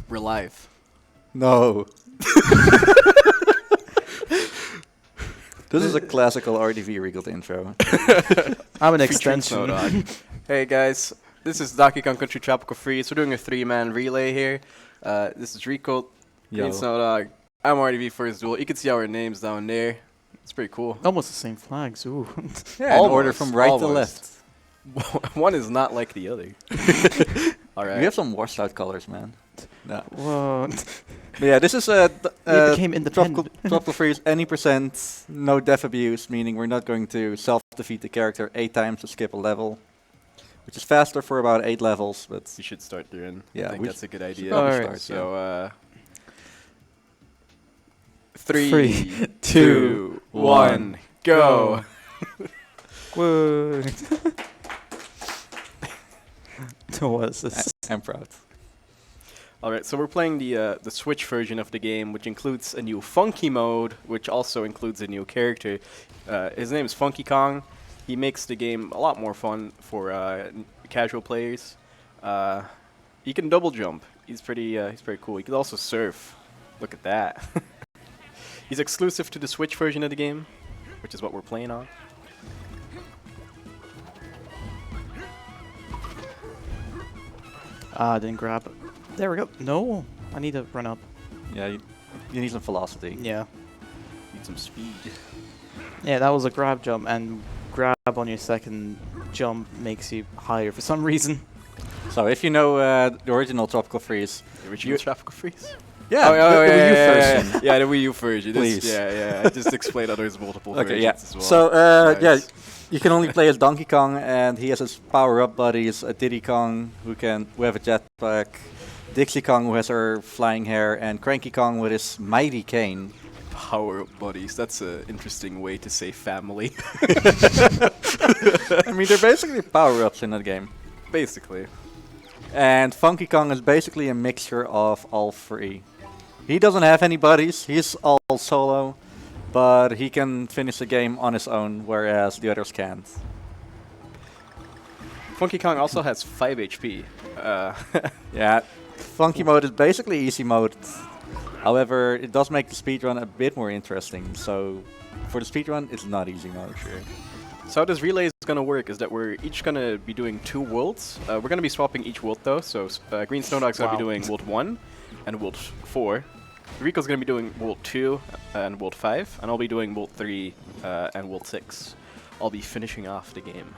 We're live. No. This is a classical RDV Riekelt intro. I'm an extension. GreenSnowDog. Hey guys, this is Donkey Kong Country Tropical Freeze. We're doing a 3-man relay here. This is Riekelt, GreenSnowDog. I'm RDVvsTheWorld. You can see our names down there. It's pretty cool. Almost the same flags. Ooh. Yeah, in order from right to left. One is not like the other. All right. We have some washed out colors, man. No. Whoa. But yeah, this is We became independent. Tropical Freeze, any %, no def abuse, meaning we're not going to self-defeat the character 8 times to skip a level, which is faster for about 8 levels, but You should start there, and Yeah, I think we that's a good idea. probably Alright. start, So, 3, 3, 2, 1, go! Whoa. What is this? I'm proud. Alright, so we're playing the Switch version of the game, which includes a new funky mode, which also includes a new character. His name is Funky Kong. He makes the game a lot more fun for casual players. He can double jump. He's pretty cool. He can also surf. Look at that. He's exclusive to the Switch version of the game, which is what we're playing on. Ah, didn't grab it. There we go. No, I need to run up. Yeah, you need some velocity. Yeah. Need some speed. Yeah, that was a grab jump, and grab on your second jump makes you higher for some reason. So if you know the original Tropical Freeze, The original Tropical Freeze? yeah, the Wii U version. Yeah, the Wii U version. Please. Yeah. I just explained others multiple Okay, versions yeah. as well. So, Nice. yeah, you can only play as Donkey Kong, and he has his power-up buddies, Diddy Kong, who have a jetpack, Dixie Kong, who has her flying hair, and Cranky Kong with his mighty cane. Power buddies. That's an interesting way to say family. I mean, they're basically power-ups in that game. Basically. And Funky Kong is basically a mixture of all three. He doesn't have any buddies, he's all solo, but he can finish the game on his own, whereas the others can't. Funky Kong also has 5 HP. Yeah, Funky mode is basically easy mode. However, it does make the speedrun a bit more interesting, so for the speedrun, it's not easy mode. Sure. So how this relay is going to work is that we're each going to be doing 2 worlds. We're going to be swapping each world though, so GreenSnowDog's going to be doing World 1 and World 4. Rieket's going to be doing World 2 and World 5, and I'll be doing World 3 and World 6. I'll be finishing off the game.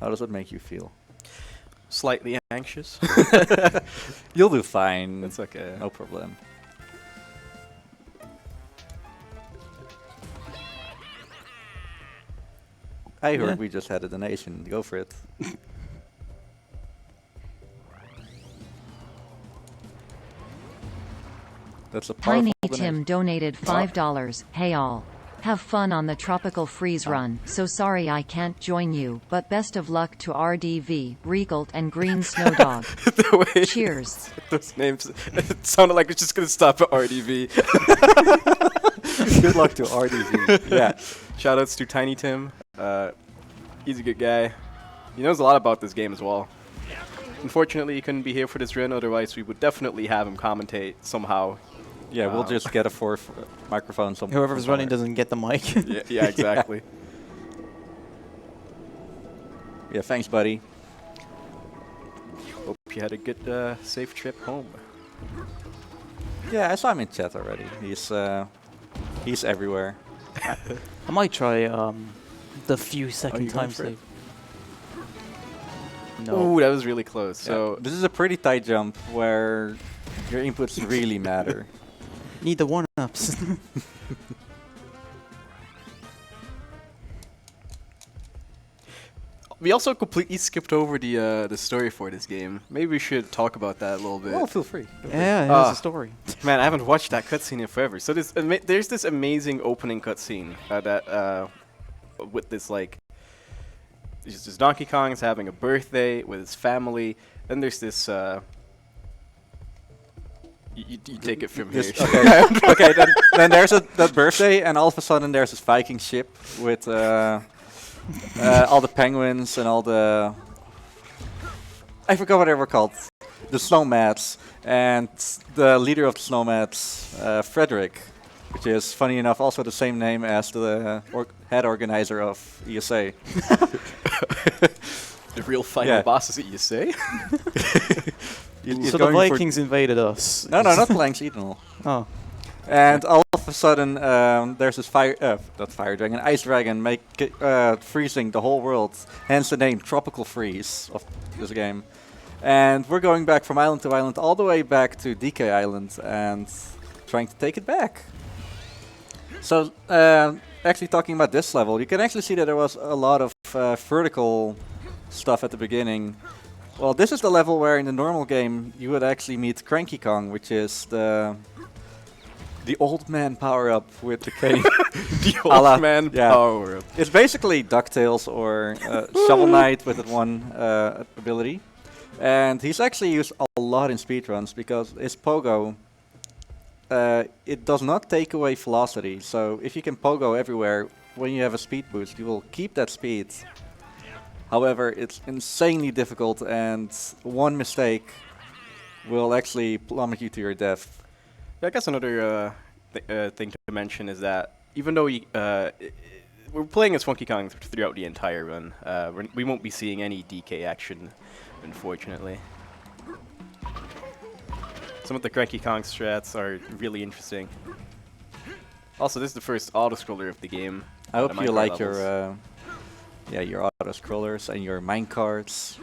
How does it make you feel? Slightly anxious. You'll do fine. That's okay. No problem. I heard Yeah. we just had a donation. Go for it. That's a powerful Tiny donation. Tim donated $5. Hey all. Have fun on the tropical freeze run. So sorry I can't join you, but best of luck to RDV, Riekelt, and GreenSnowDog. The way Cheers. those names, it sounded like it's just going to stop at RDV. Good luck to RDV. Yeah. Shoutouts to Tiny Tim. He's a good guy. He knows a lot about this game as well. Unfortunately, he couldn't be here for this run, otherwise we would definitely have him commentate somehow. Yeah, we'll just get a 4th microphone somewhere. Whoever's running doesn't get the mic. Yeah, exactly. Yeah, thanks, buddy. Hope you had a good, safe trip home. Yeah, I saw him in chat already. He's everywhere. I might try the few second you going time for it? save. No. Ooh, that was really close. So This is a pretty tight jump where your inputs really matter. Need the one-ups. we also completely skipped over the story for this game. Maybe we should talk about that a little bit. Oh, feel free. Yeah, it Ah. has a story. Man, I haven't watched that cutscene in forever. So there's this amazing opening cutscene that with this like, this Donkey Kong is having a birthday with his family. Then there's this. You take it from here. Okay, okay. Then there's that birthday, and all of a sudden there's this Viking ship with all the penguins and all the. I forgot what they were called. the Snowmats, and the leader of the Snowmats, Frederick, which is funny enough also the same name as the head organizer of ESA. The real final boss is ESA? So the Vikings invaded us. No, not playing Seasonal. Oh. And all of a sudden, there's this not fire dragon, ice dragon, freezing the whole world. Hence the name Tropical Freeze of this game. And we're going back from island to island, all the way back to DK Island, and trying to take it back. So, actually talking about this level, you can actually see that there was a lot of vertical stuff at the beginning. Well, this is the level where in the normal game you would actually meet Cranky Kong, which is the old man power-up with the cane. The old man power-up. It's basically DuckTales or Shovel Knight with that one ability. And he's actually used a lot in speedruns because his pogo, it does not take away velocity. So if you can pogo everywhere, when you have a speed boost, you will keep that speed. However, it's insanely difficult, and one mistake will actually plummet you to your death. I guess another thing to mention is that even though we're playing as Funky Kong throughout the entire run, we won't be seeing any DK action, unfortunately. Some of the Cranky Kong strats are really interesting. Also, this is the first auto-scroller of the game. I hope you like your auto-scrollers and your minecarts.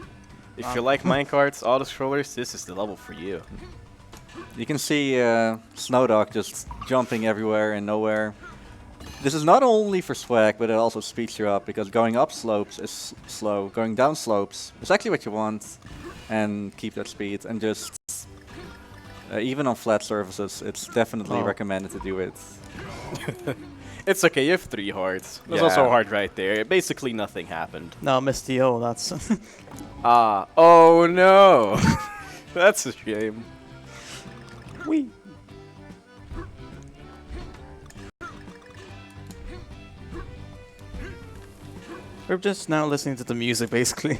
If you like minecarts, auto-scrollers, this is the level for you. You can see SnowDog just jumping everywhere and nowhere. This is not only for swag, but it also speeds you up, because going up slopes is slow, going down slopes is actually what you want, and keep that speed, and just even on flat surfaces, it's definitely recommended to do it. It's okay, you have 3 hearts. There's also a heart right there. Basically nothing happened. No, missed the O, that's... Oh no! That's a shame. Wee. We're just now listening to the music, basically.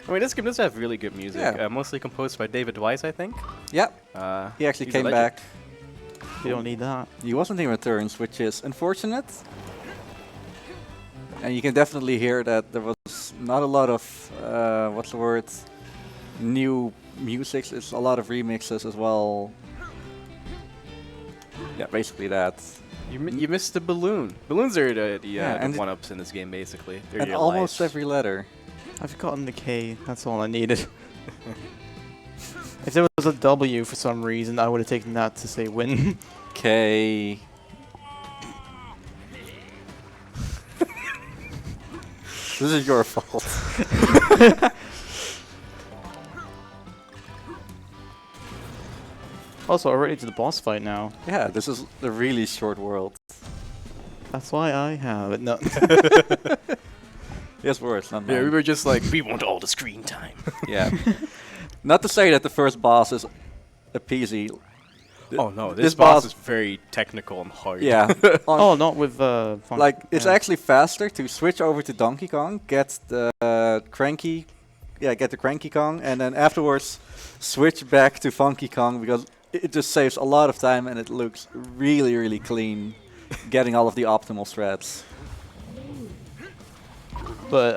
I mean, this game does have really good music. Yeah. Mostly composed by David Wise, I think. Yep. He actually he's came back. We don't need that. He wasn't in returns, which is unfortunate. And you can definitely hear that there was not a lot of, what's the word, new music. It's a lot of remixes as well. Yeah, basically that. You missed the balloon. Balloons are the one-ups in this game, basically. They're And your almost lives. every letter. I've gotten the K, that's all I needed. If there was a W for some reason, I would have taken that to say win. K. This is your fault. Also, already to the boss fight now. Yeah, this is a really short world. That's why I have it. No. Yes, words, not mine. Yeah, we were just like, we want all the screen time. Yeah. Not to say that the first boss is a peasy. Oh no, this boss is very technical and hard. Yeah. Oh, not with like, it's actually faster to switch over to Donkey Kong, get the Cranky Kong, and then afterwards switch back to Funky Kong, because it just saves a lot of time and it looks really, really clean, getting all of the optimal strats. But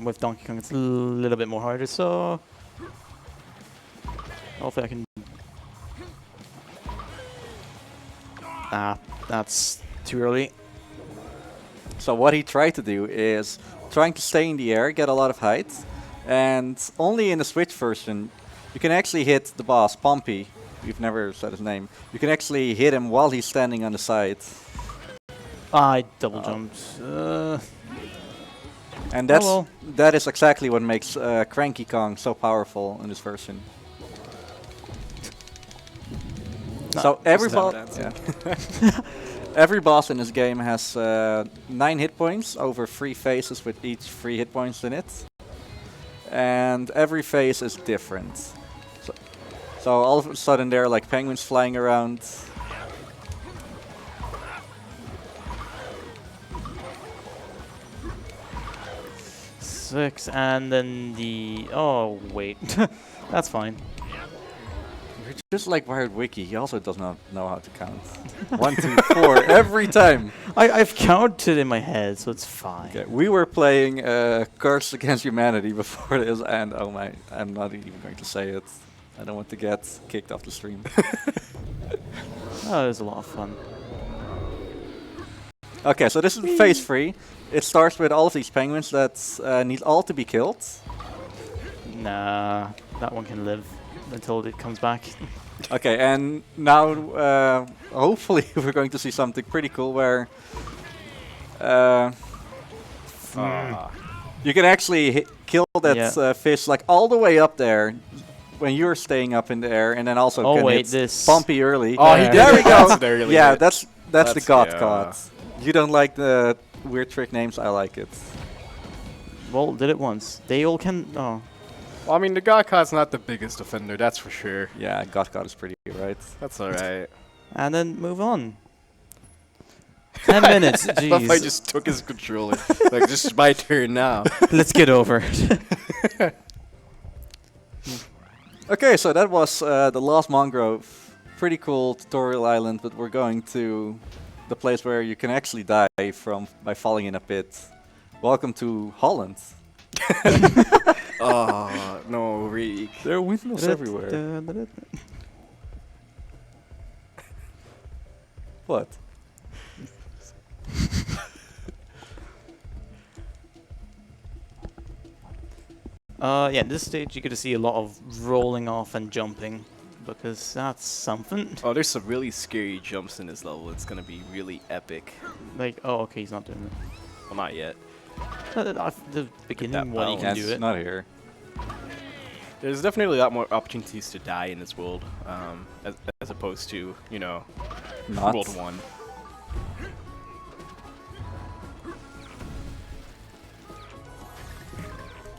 with Donkey Kong, it's a little bit more harder, so hopefully I can... Ah, that's too early. So what he tried to do is trying to stay in the air, get a lot of height, and only in the Switch version you can actually hit the boss, Pompey. We've never said his name. You can actually hit him while he's standing on the side. I double jumped. And that is exactly what makes Cranky Kong so powerful in this version. So every every boss in this game has 9 hit points over 3 phases, with each 3 hit points in it. And every phase is different. So all of a sudden there are like penguins flying around. 6, and then the... Oh, wait. That's fine. Just like Wired Wiki, he also does not know how to count. 1, 2, 4, every time. I've counted in my head, so it's fine. Okay, we were playing Cards Against Humanity before this, and oh my, I'm not even going to say it. I don't want to get kicked off the stream. Oh, it was a lot of fun. Okay, so this is phase 3. It starts with all of these penguins that need all to be killed. Nah, that one can live until it comes back. Okay, and now hopefully we're going to see something pretty cool where you can actually kill that fish like all the way up there when you're staying up in the air, and then also can hit Bumpy early. Oh, he did. There we go. Early Yeah, hit. that's the God yeah. card. You don't like the weird trick names? I like it. Well, did it once. They all can... Oh. Well, I mean, the Godcod's not the biggest offender, that's for sure. Yeah, God card is pretty right. That's alright. And then move on. 10 minutes, I love how I jeez. just took his controller. Like, this is my turn now. Let's get over it. Okay, so that was the last mangrove. Pretty cool tutorial island, but we're going to the place where you can actually die by falling in a pit. Welcome to Holland. Oh, no, Reek. There are windmills everywhere. What? Yeah, at this stage you get to see a lot of rolling off and jumping, because that's something. Oh, there's some really scary jumps in this level. It's gonna be really epic. Like, oh, okay, he's not doing it. Well, not yet. The beginning one, he can do it. Not here. There's definitely a lot more opportunities to die in this world, as opposed to, you know, Not. World 1.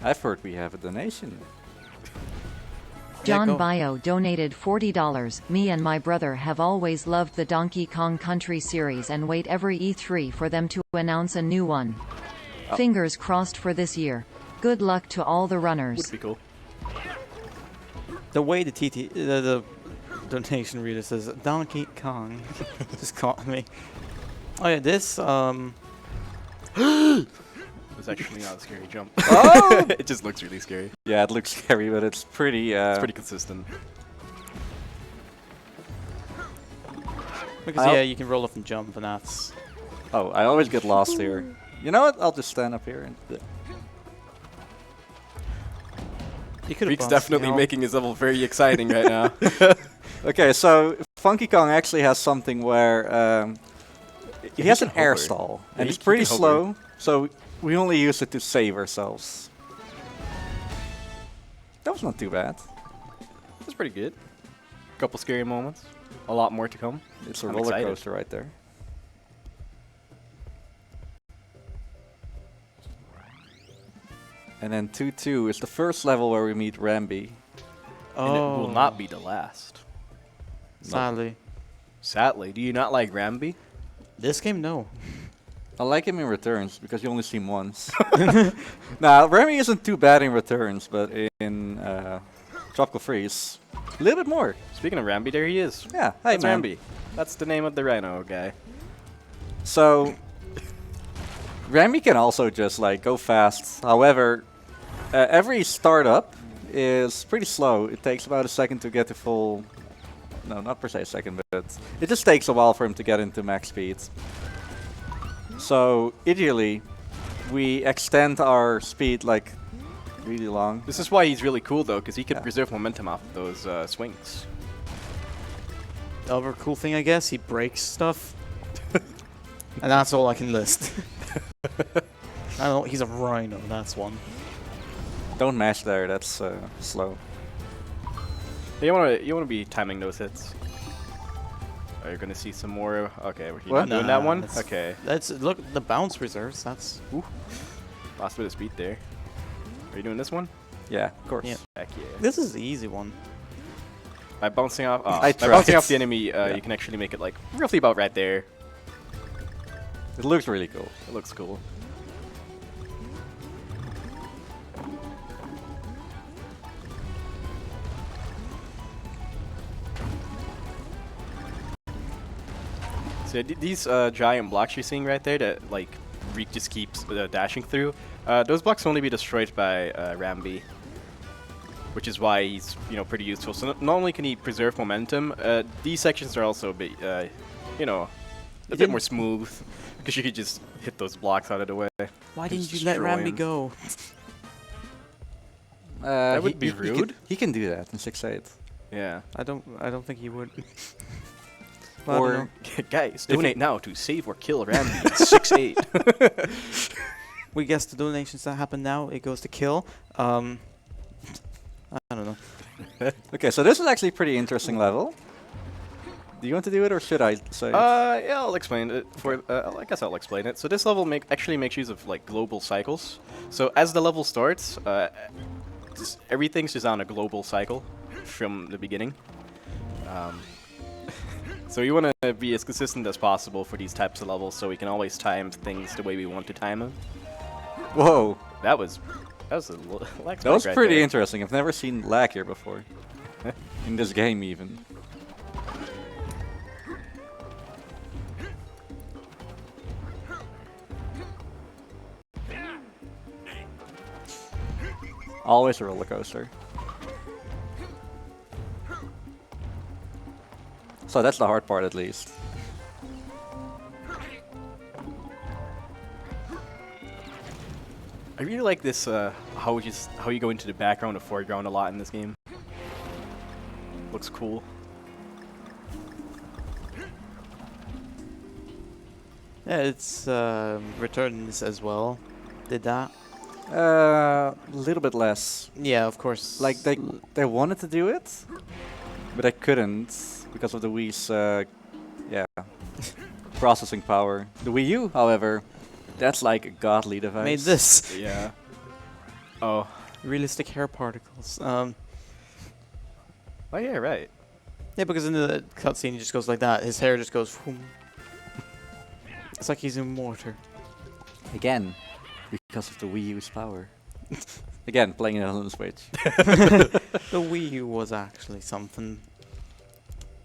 I've heard we have a donation. John go. Bio donated $40. Me and my brother have always loved the Donkey Kong Country series and wait every E3 for them to announce a new one. Fingers crossed for this year. Good luck to all the runners. Would be cool. The way the donation reader says Donkey Kong just caught me. Oh yeah, this It's actually not a scary jump. Oh! It just looks really scary. Yeah, it looks scary, but it's pretty. It's pretty consistent. because yeah, you can roll off and jump, and that's Oh, I always get lost here. You know what? I'll just stand up here and. you could have. Reek's definitely making his level very exciting right now. Okay, so Funky Kong actually has something where he has an air hover. stall, Yeah, and he it's pretty can hover. slow. So we only use it to save ourselves. That was not too bad. That's pretty good. Couple scary moments. A lot more to come. It's a I'm roller excited. coaster right there. And then 2-2 is the first level where we meet Rambi. Oh, And it will not be the last. sadly. Sadly, do you not like Rambi? This game, no. I like him in returns because you only see him once. Now, Remy isn't too bad in returns, but in Tropical Freeze, a little bit more. Speaking of Rambi, there he is. Yeah, hi That's man. Rambi. That's the name of the rhino guy. So, Remy can also just like go fast. However, every startup is pretty slow. It takes about a second to get to full. No, not per se a second, but it just takes a while for him to get into max speed. So, ideally, we extend our speed like really long. This is why he's really cool though, because he can Yeah. preserve momentum off of those swings. The other cool thing, I guess, he breaks stuff. And that's all I can list. I don't know, he's a rhino, that's one. Don't mash there, that's slow. You wanna be timing those hits. Are you gonna see some more? Okay, we're What? not doing that Nah, one. that's- Okay, That's look, the bounce reserves, that's... lost a bit of speed there. Are you doing this one? Yeah, of course. Yeah. Heck yeah. This is the easy one. By bouncing off, I by bouncing tried. off the enemy, you can actually make it like roughly about right there. It looks really cool. It looks cool. So these giant blocks you're seeing right there that like Reek just keeps dashing through, those blocks can only be destroyed by Rambi, which is why he's pretty useful. So not only can he preserve momentum, these sections are also a bit a bit more smooth because you could just hit those blocks out of the way. Why didn't you Just let destroy Rambi him. go? That would be rude. He can do that in 6-8. Yeah. I don't think he would. Or guys, donate now to save or kill Rambi at 6-8. We guess the donations that happen now, it goes to kill. I don't know. okay, so this is actually a pretty interesting level. Do you want to do it or should I say it? Yeah, I'll explain it. I guess I'll explain it. So this level actually makes use of like global cycles. So as the level starts, everything's just on a global cycle from the beginning. So you want to be as consistent as possible for these types of levels, so we can always time things the way we want to time them. Whoa, That was a lag that was spike right pretty there. interesting. I've never seen lag here before. In this game even. Always a roller coaster. So that's the hard part at least. I really like this how you go into the background or foreground a lot in this game. Looks cool. Yeah, it's Returns as well. Did that? A little bit less. Yeah, of course. Like they wanted to do it, but they couldn't because of the Wii's processing power. The Wii U, however, that's like a godly device. made this. Yeah. Oh. Realistic hair particles. Oh yeah, right. Yeah, because in the cutscene he just goes like that. His hair just goes. Whoom. It's like he's in water. Again, because of the Wii U's power. Again, playing it on the Switch. The Wii U was actually something.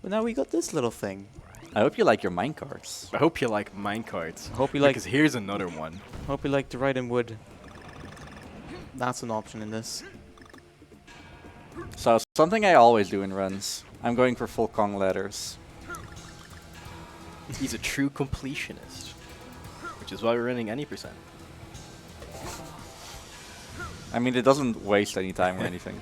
But now we got this little thing. I hope you like your minecarts. I hope you like minecarts. Hope you like. Because here's another one. Hope you like to ride in wood. That's an option in this. So something I always do in runs. I'm going for full Kong ladders. He's a true completionist, which is why we're running any percent. I mean, it doesn't waste any time or anything.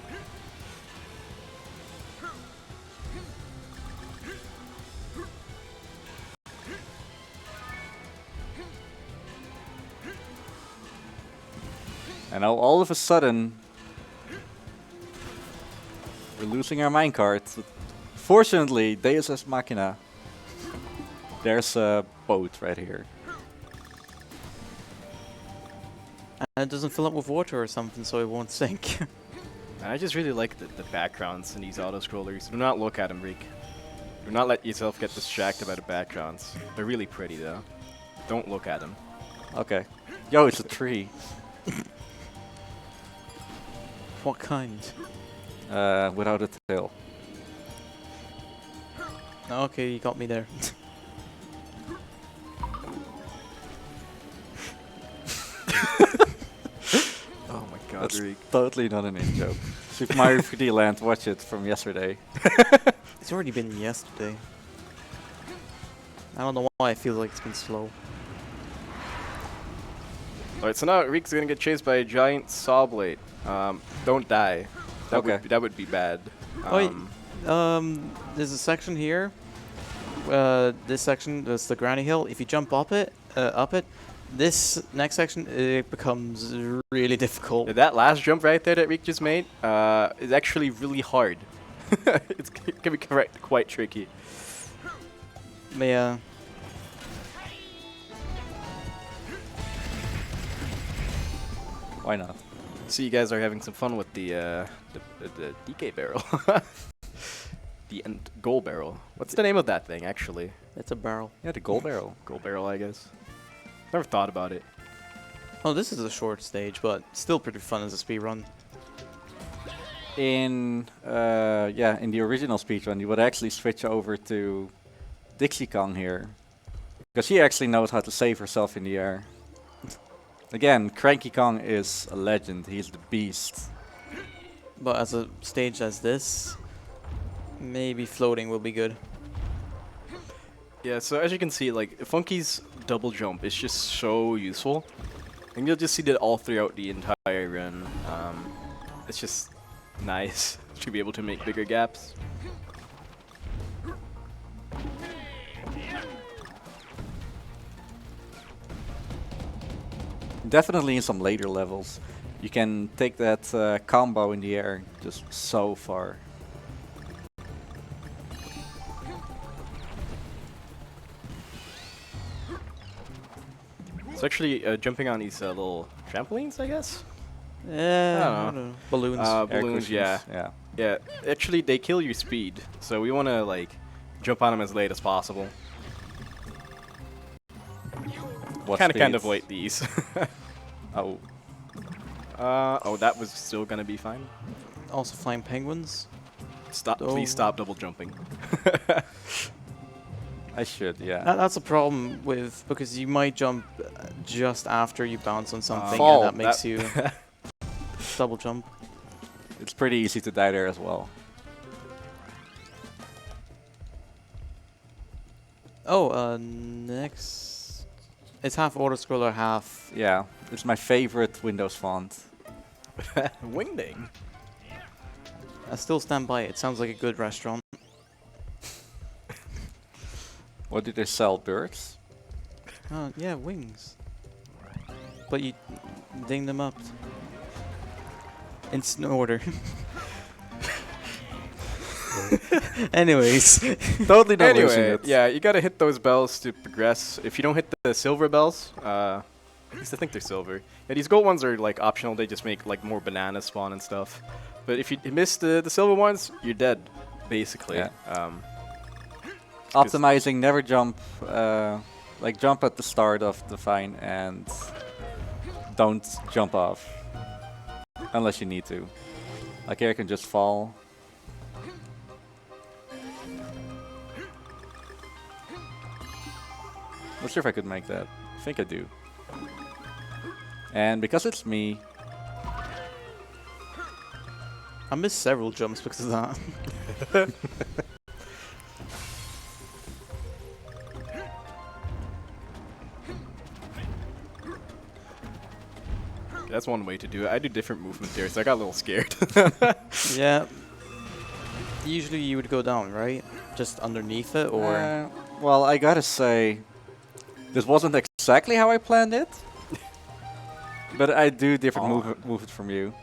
And now all of a sudden, we're losing our minecart. Fortunately, Deus Ex Machina. There's a boat right here. And it doesn't fill up with water or something, so it won't sink. And I just really like the backgrounds in these auto-scrollers. Do not look at them, Reek. Do not let yourself get distracted by the backgrounds. They're really pretty, though. Don't look at them. Okay. Yo, it's a tree. What kind? Without a tail. Okay, you got me there. Oh my god, That's Reek. totally not an in-joke. Super Mario 3D Land, watch it from yesterday. It's already been yesterday. I don't know why I feel like it's been slow. Alright, so now Reek's gonna get chased by a giant saw blade. Don't die. That would be bad. There's a section here. This section, that's the granny hill. If you jump up it, this next section, it becomes really difficult. That last jump right there that Reek just made is actually really hard. It can be quite tricky. Yeah. Why not? So you guys are having some fun with the DK barrel. The goal barrel. What's the name of that thing, actually? It's a barrel. Yeah, the gold barrel. Goal barrel, I guess. Never thought about it. Oh, this is a short stage, but still pretty fun as a speedrun. In in the original speedrun, you would actually switch over to Dixie Kong here, Because she actually knows how to save herself in the air. Again, Cranky Kong is a legend. He's the beast. But as a stage as this, maybe floating will be good. Yeah, so as you can see, like, Funky's double jump is just so useful. And you'll just see that all throughout the entire run. It's just nice to be able to make bigger gaps. Definitely in some later levels, you can take that combo in the air just so far. It's actually jumping on these little trampolines, I guess? Yeah, I don't know. Balloons. Air Balloons, yeah. cushions, Yeah, actually they kill your speed, so we want to like jump on them as late as possible. What Kind of speed? avoid these. Oh, Oh, that was still gonna be fine. Also flying penguins. Stop! Oh. Please stop double jumping. I should, yeah. That's a problem with, because you might jump just after you bounce on something, Fall, and that makes that- you double jump. It's pretty easy to die there as well. Oh, next. It's half auto scroller, half. Yeah, it's my favorite Windows font. Wingding. I still stand by it. It sounds like a good restaurant. What did they sell? Birds? Yeah, wings. But you ding them up. In order. Anyways. Totally not losing Anyway, it. yeah, you gotta hit those bells to progress. If you don't hit the silver bells, at least I think they're silver. Yeah, these gold ones are like optional. They just make like more bananas spawn and stuff. But if you miss the silver ones, you're dead, basically. Yeah. Optimizing, never jump. Like jump at the start of the vine and don't jump off. Unless you need to. Like here I can just fall. Not sure if I could make that. I think I do. And because it's me, I missed several jumps because of that. That's one way to do it. I do different movement there, so I got a little scared. Yeah. Usually you would go down, right? Just underneath it, or... well, I gotta say, this wasn't exactly how I planned it. But I do different movement from you.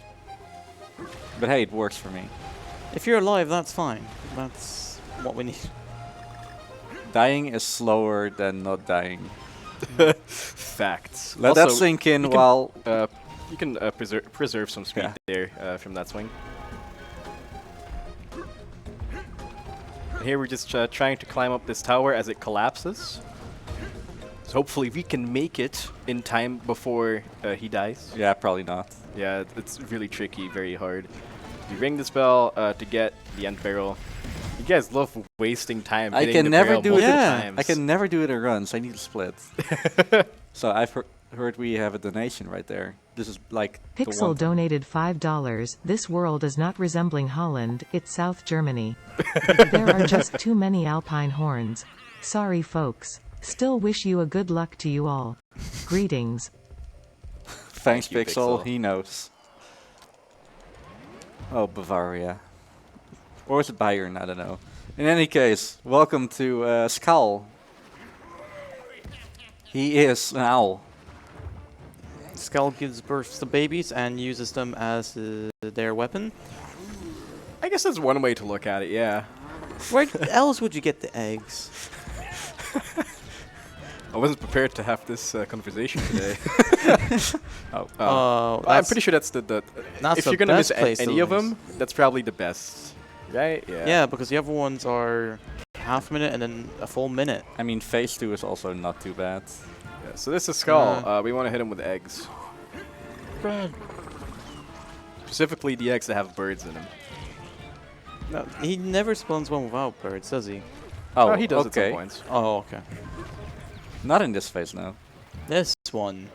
But hey, it works for me. If you're alive, that's fine. That's what we need. Dying is slower than not dying. Facts. Let that Also, sink in you can, while... you can preserve some speed there from that swing. Here we're just trying to climb up this tower as it collapses. So hopefully we can make it in time before he dies. Yeah, probably not. Yeah, it's really tricky, very hard. You ring the spell to get the end barrel. You guys love wasting time. I hitting can the never barrel do it. multiple Yeah, times. I can never do it in runs. I need a split. So I've heard we have a donation right there. This is like the Pixel one. donated $5. This world is not resembling Holland, it's South Germany. There are just too many alpine horns. Sorry folks. Still wish you a good luck to you all. Greetings. Thanks, Thank you, Pixel. Pixel. He knows. Oh, Bavaria. Or is it Bayern? I don't know. In any case, welcome to Skal. He is an owl. Skull gives birth to babies and uses them as their weapon. I guess that's one way to look at it, yeah. Where else would you get the eggs? I wasn't prepared to have this conversation today. Oh, I'm pretty sure that's the that's if the you're gonna miss best place to any of lose. them, that's probably the best, right? Yeah. Yeah, because the other ones are half a minute and then a full minute. I mean, phase 2 is also not too bad. Yeah, so this is Skull. We want to hit him with eggs. Specifically the eggs that have birds in them. No, he never spawns one without birds, does he? Oh, he does at some okay. points. Oh, okay. Not in this phase, no. This one.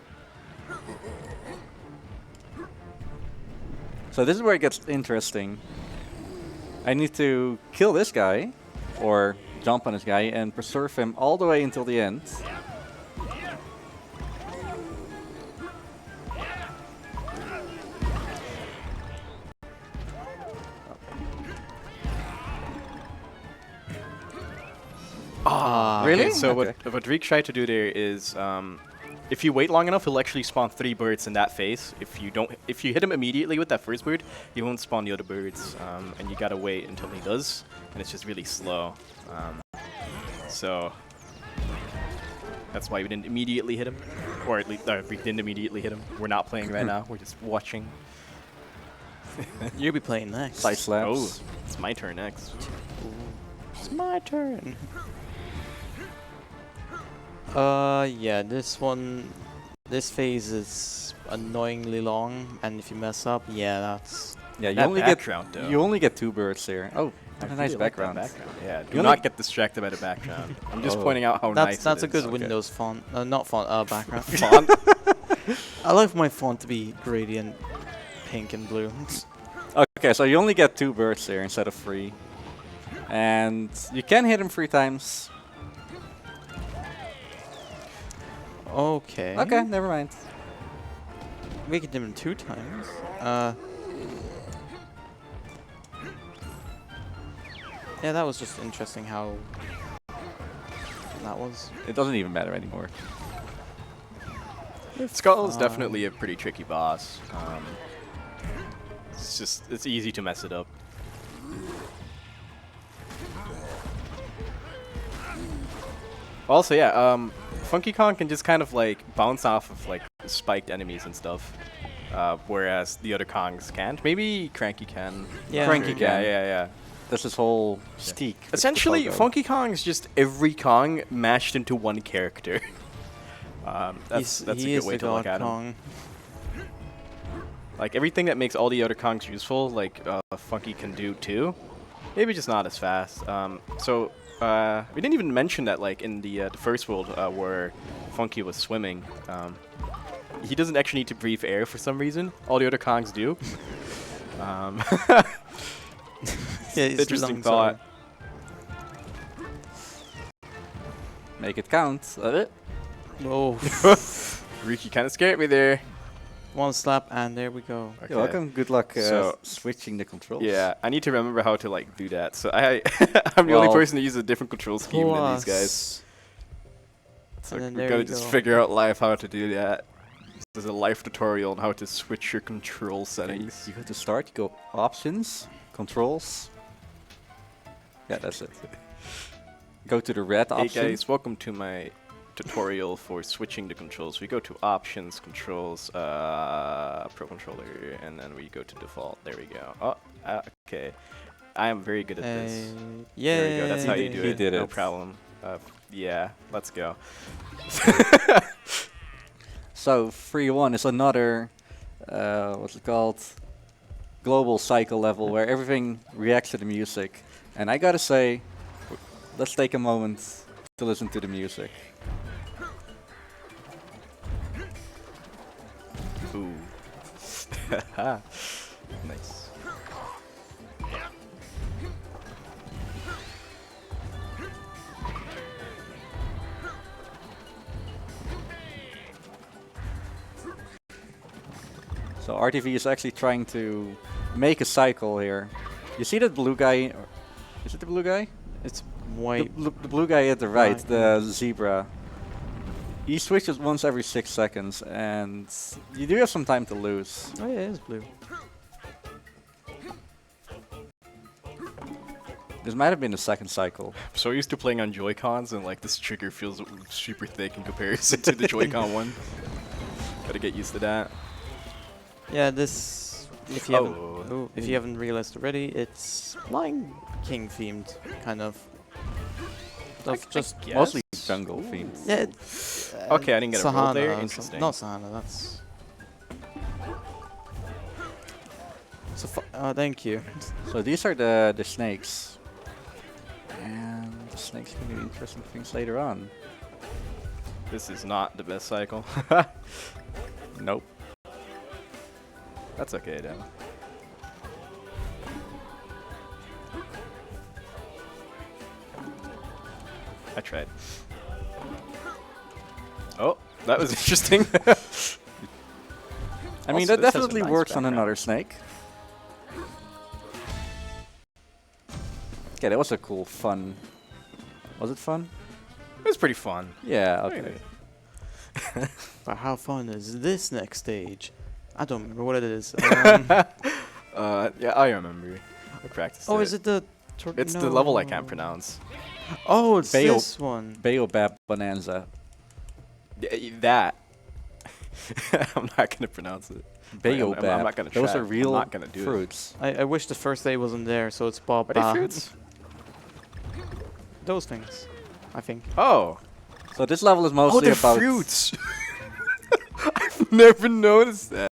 So this is where it gets interesting. I need to kill this guy, or jump on this guy, and preserve him all the way until the end. Really? Okay, so Okay. what Riek tried to do there is, if you wait long enough, he'll actually spawn 3 birds in that phase. If you hit him immediately with that first bird, he won't spawn the other birds, and you gotta wait until he does, and it's just really slow. So that's why we didn't immediately hit him, or at least we didn't immediately hit him. We're not playing right now. We're just watching. You'll be playing next. Side slaps. Oh, it's my turn next. It's my turn. Yeah, this phase is annoyingly long, and if you mess up, yeah, that's... Yeah, you That only background, get though. you only get 2 birds here. Oh, I what a nice really like that background. Yeah, do You not only- get distracted by the background. I'm just Oh. pointing out how nice That's it a good is. Windows font. Not font, background. Font? I like my font to be gradient pink and blue. Okay, so you only get 2 birds here instead of 3. And you can hit him 3 times. Okay. Okay, never mind. We can do them 2 times. Yeah, that was just interesting how that was. It doesn't even matter anymore. Skull is definitely a pretty tricky boss. It's easy to mess it up. Also, yeah, Funky Kong can just kind of like bounce off of like spiked enemies and stuff, whereas the other Kongs can't. Maybe Cranky can. Yeah. Cranky Yeah, can. yeah. That's his whole steak. with the Essentially, pogo. Funky Kong is just every Kong mashed into one character. That's a he good is way the to look God at him. Kong. Like everything that makes all the other Kongs useful, like Funky can do too. Maybe just not as fast. We didn't even mention that, like in the first world where Funky was swimming, he doesn't actually need to breathe air for some reason. All the other Kongs do. Yeah, his Interesting lungs thought. Make it count. Oh, Rieki kind of scared me there. one slap and there we go. Okay. You're welcome. Good luck So- switching the controls. Yeah, I need to remember how to like do that. So I'm the only Well- person to use a different control scheme than these guys. So And then we there gotta we just go. figure out live how to do that. This is a live tutorial on how to switch your control settings. You go to start, you go options, controls. Yeah, that's it. Go to the red Hey option. guys, welcome to my tutorial for switching the controls. We go to options, controls, pro controller, and then we go to default. There we go. Oh, okay. I am very good at this. Yeah. There we go. That's how you do He it. did No it. problem. Yeah, let's go. So 3-1 is another, what's it called? Global cycle level where everything reacts to the music. And I gotta say, let's take a moment to listen to the music. Ooh. Nice. So RTV is actually trying to make a cycle here. You see that blue guy? Or is it the blue guy? It's The, white. the blue guy at the right, Right. the zebra. He switches once every 6 seconds, and you do have some time to lose. Oh yeah, it is blue. This might have been the second cycle. I'm so used to playing on Joy-Cons, and like this trigger feels super thick in comparison to the Joy-Con one. Gotta get used to that. Yeah, this. If you Oh. haven't realized already, it's Lion King themed, kind of. Just Yes. Mostly jungle themed. yeah. Okay, I didn't get a roll there. Sahana, Interesting. Not Sahana. That's. So thank you. So these are the snakes. And the snakes can do interesting things later on. This is not the best cycle. Nope. That's okay, though. I tried. Oh, that was interesting. I mean, Also, that this has a definitely nice works on background. another snake. Okay, that was a cool, fun. Was it fun? It was pretty fun. Yeah, Very okay. nice. But how fun is this next stage? I don't remember what it is. Yeah, I remember. I practiced Oh, it. is it the... It's the level I can't pronounce. Oh, it's Bayo- this one. Baobab Bonanza. That. I'm not gonna pronounce it. Baobab. I'm not gonna Those try. are real I'm not gonna do fruits. I wish the first day wasn't there, so it's Bob. Are they fruits? Those things, I think. Oh. So this level is Oh, mostly they're about fruits. I've never noticed that.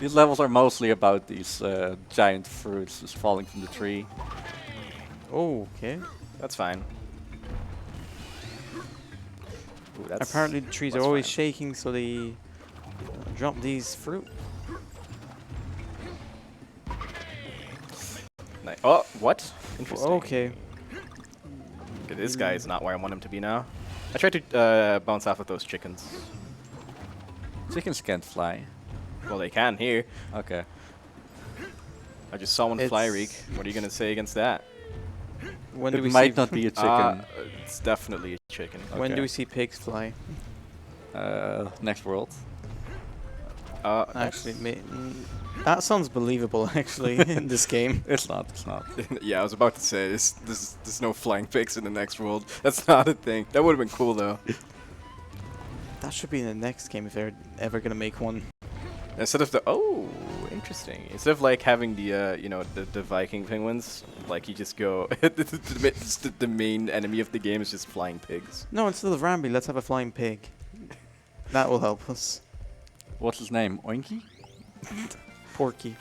these levels are mostly about these giant fruits just falling from the tree. Oh, okay. That's fine. Ooh, that's Apparently the trees are that's always fine. shaking, so they drop these fruit. Oh, what? Interesting. Okay. Okay, this guy is not where I want him to be now. I tried to bounce off of those chickens. Chickens can't fly. Well, they can here. Okay. I just saw one fly, It's- Reek. What are you gonna say against that? When do we It might see not be a chicken. It's definitely a chicken. when okay. do we see pigs fly? Next world. Actually, that sounds believable. Actually, in this game. It's not. It's not. Yeah, I was about to say there's no flying pigs in the next world. That's not a thing. That would have been cool though. That should be in the next game if they're ever gonna make one. Instead of interesting. Instead of like having the the Viking penguins, like you just go the main enemy of the game is just flying pigs. No, instead of Rambi, let's have a flying pig. That will help us. What's his name? Oinky? Porky.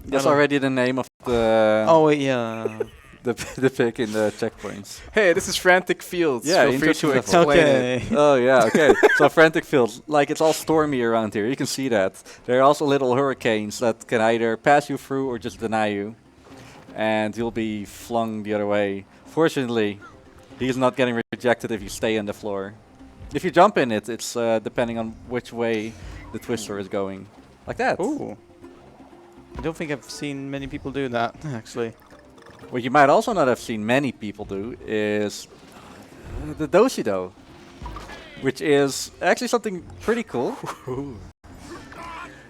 That's don't- already the name of the Oh wait, yeah. the pig in the checkpoints. Hey, this is Frantic Fields. Yeah, Feel free to interesting level. explain it. Okay. Oh yeah, okay. So Frantic Fields, like it's all stormy around here. You can see that. There are also little hurricanes that can either pass you through or just deny you, and you'll be flung the other way. Fortunately, he's not getting rejected if you stay on the floor. If you jump in it, it's depending on which way the twister is going. Like that. Ooh. I don't think I've seen many people do that, actually. What you might also not have seen many people do is the Doshido, which is actually something pretty cool.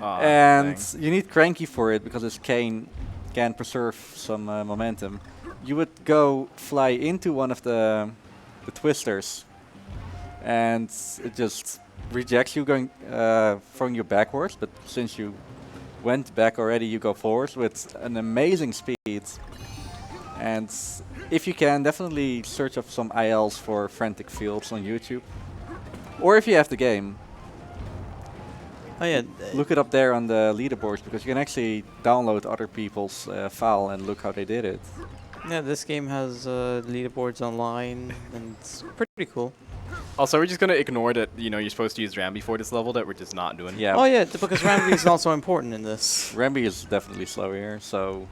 Aw, And dang. you need Cranky for it because its cane can preserve some momentum. You would go fly into one of the twisters, and it just rejects you, going throwing you backwards. But since you went back already, you go forwards with an amazing speed. And if you can, definitely search up some ILs for Frantic Fields on YouTube, or if you have the game. Oh yeah. Look it up there on the leaderboards because you can actually download other people's file and look how they did it. Yeah, this game has leaderboards online, and it's pretty cool. Also, we're just gonna ignore that. You're supposed to use Rambi for this level. That we're just not doing. Yeah, Oh yeah, because Rambi is also important in this. Rambi is definitely slow here, so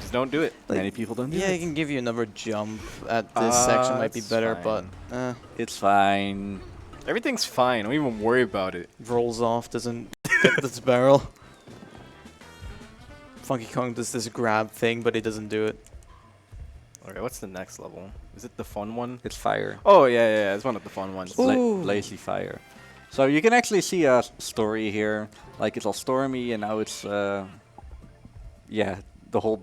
Just don't do it. many people don't do Yeah, it. it can give you another jump at this section, might be it's better, fine. but It's fine. Everything's fine. Don't even worry about it. rolls off, doesn't get this barrel. Funky Kong does this grab thing, but he doesn't do it. Okay, what's the next level? Is it the fun one? It's fire. Oh yeah, it's one of the fun ones. It's lazy fire. So you can actually see a story here. Like it's all stormy and now it's yeah, the whole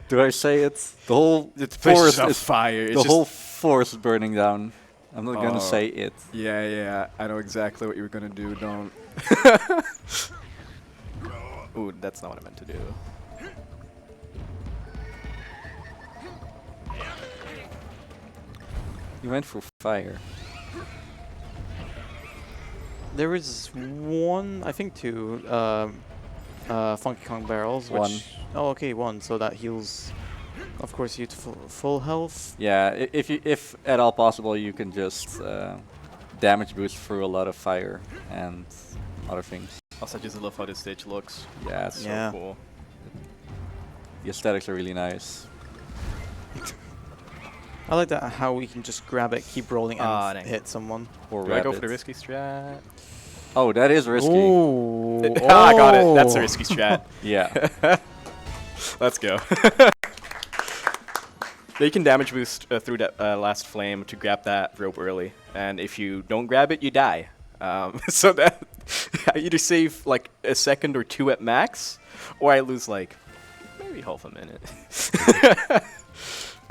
do I say it? The whole forest is fire. the whole forest is burning down. I'm not gonna Oh. say it. Yeah. I know exactly what you were gonna do. Don't. Ooh, that's not what I meant to do. You went for fire. There is one, I think two, Funky Kong barrels. Which One. Oh, okay, one. So that heals Of course, you full health. Yeah, if at all possible, you can just damage boost through a lot of fire and other things. Also, I just love how this stage looks. Yeah, it's So cool. the aesthetics are really nice. I like that how we can just grab it, keep rolling, and dang. hit someone. Or Do I go for rabbit. the risky strat? Oh, that is risky. Ooh. I got it. That's a risky strat. Yeah. Let's go. You can damage boost through that last flame to grab that rope early, and if you don't grab it, you die. So that I either save like a second or two at max, or I lose like maybe half a minute.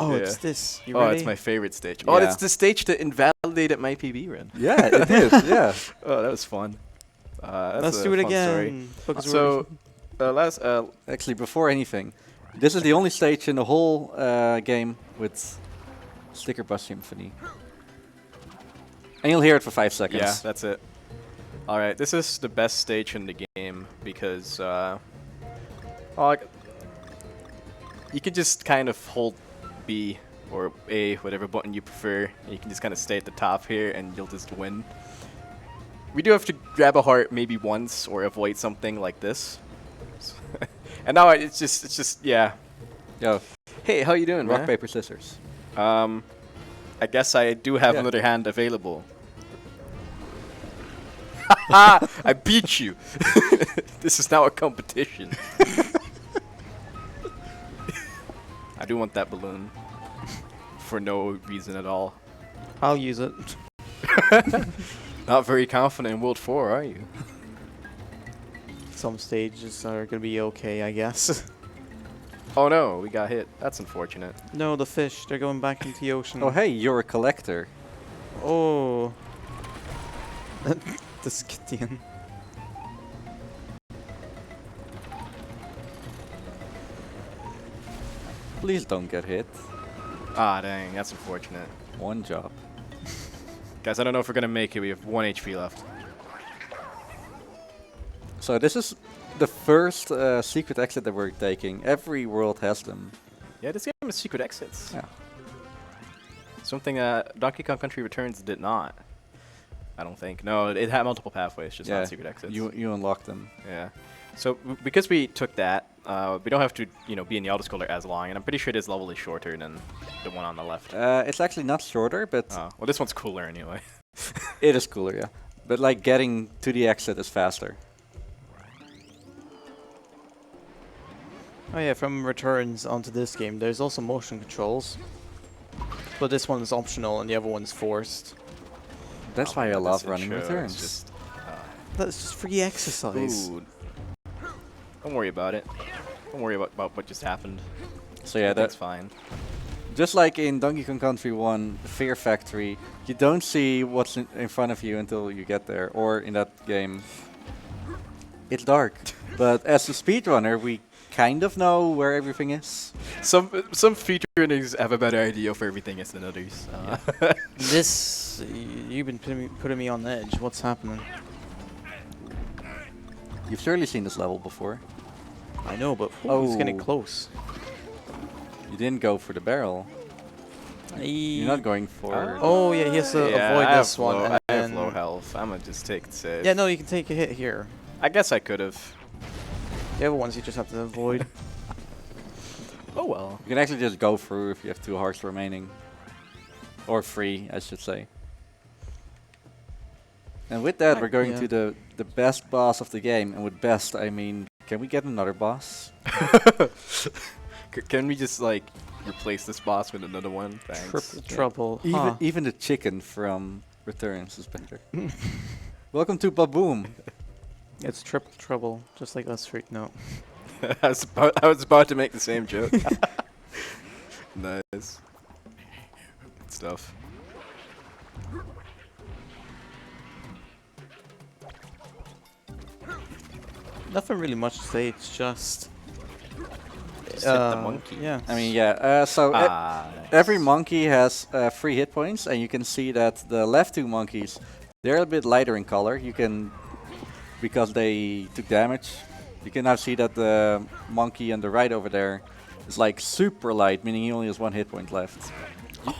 Oh, Yeah. it's this. You Oh, ready? it's my favorite stage. Oh, Yeah. it's the stage that invalidated my PB run. Yeah, it is. Yeah. Oh, that was fun. That's Let's a do it fun again. story. So, last Actually, before anything, this is the only stage in the whole game with Sticker Bus Symphony. And you'll hear it for 5 seconds. yeah, that's it. All right, this is the best stage in the game because you can just kind of hold B or A, whatever button you prefer. And you can just kind of stay at the top here, and you'll just win. We do have to grab a heart maybe once or avoid something like this. And now it's just yeah. Yo, Hey, how you doing, rock, man? paper, scissors. I guess I do have Yeah. another hand available. I beat you. This is now a competition. I do want that balloon for no reason at all. I'll use it. Not very confident in World 4, are you? Some stages are gonna be okay, I guess. Oh no, we got hit. That's unfortunate. No, the fish. They're going back into the ocean. Oh, hey, you're a collector. Oh. The Scythian. Please don't get hit. Ah, dang, that's unfortunate. One job. Guys, I don't know if we're gonna make it. We have 1 HP left. So this is the first secret exit that we're taking. Every world has them. Yeah, this game has secret exits. Yeah. Something Donkey Kong Country Returns did not. I don't think. No, it had multiple pathways, just Yeah, not secret exits. you unlock them. Yeah. So because we took that, we don't have to be in the auto-scroller as long, and I'm pretty sure this level is shorter than the one on the left. It's actually not shorter, but Well, this one's cooler anyway. it is cooler, yeah. But like getting to the exit is faster. Oh yeah, from Returns onto this game, there's also motion controls. But this one is optional and the other one's forced. That's why I That love doesn't running show, it's returns. just, That's just free exercise. ooh. Don't worry about it. Don't worry about what just happened. So yeah, That's that fine. just like in Donkey Kong Country 1 Fear Factory, you don't see what's in front of you until you get there. Or in that game, it's dark. But as a speedrunner, we kind of know where everything is. Some speedrunners have a better idea of where everything is than others. This, you've been putting me on edge. What's happening? You've surely seen this level before. I know, but it's getting Oh. close. You didn't go for the barrel. You're not going for... Oh yeah, he has to Yeah, avoid I have this one. low- And I have then low health. I'm gonna just take the save. yeah, no, you can take a hit here. I guess I could have. The other ones you just have to avoid. Oh well. You can actually just go through if you have 2 hearts remaining. Or 3, I should say. And with that, we're going yeah. to the best boss of the game. And with best, I mean, can we get another boss? Can we just like replace this boss with another one? Thanks. Triple trouble. Even Huh. even the chicken from Returns is better. Welcome to Baboom. It's triple trouble, just like us right now. I was about to make the same joke. Nice. Good stuff. Nothing really much to say. It's just. Just hit the monkey. Yeah. I mean, yeah. So Nice. every monkey has 3 hit points, and you can see that the left 2 monkeys, they're a bit lighter in color. You can, because they took damage, You can now see that the monkey on the right over there is like super light, meaning he only has 1 hit point left.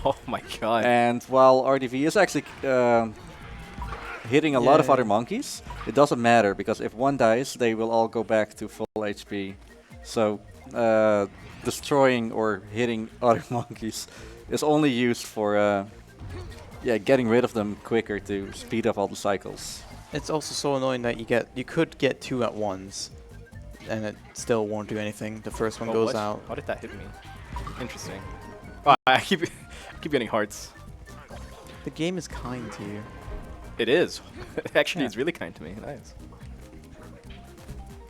Oh my god. And while RDV is actually hitting a lot of other monkeys, it doesn't matter because if one dies, they will all go back to full HP. So destroying or hitting other monkeys is only used for getting rid of them quicker to speed up all the cycles. It's also so annoying that you could get 2 at once, and it still won't do anything. The first one goes out. How did that hit me? Interesting. Oh, I keep getting hearts. The game is kind to you. It is. Actually, it's really kind to me. Nice.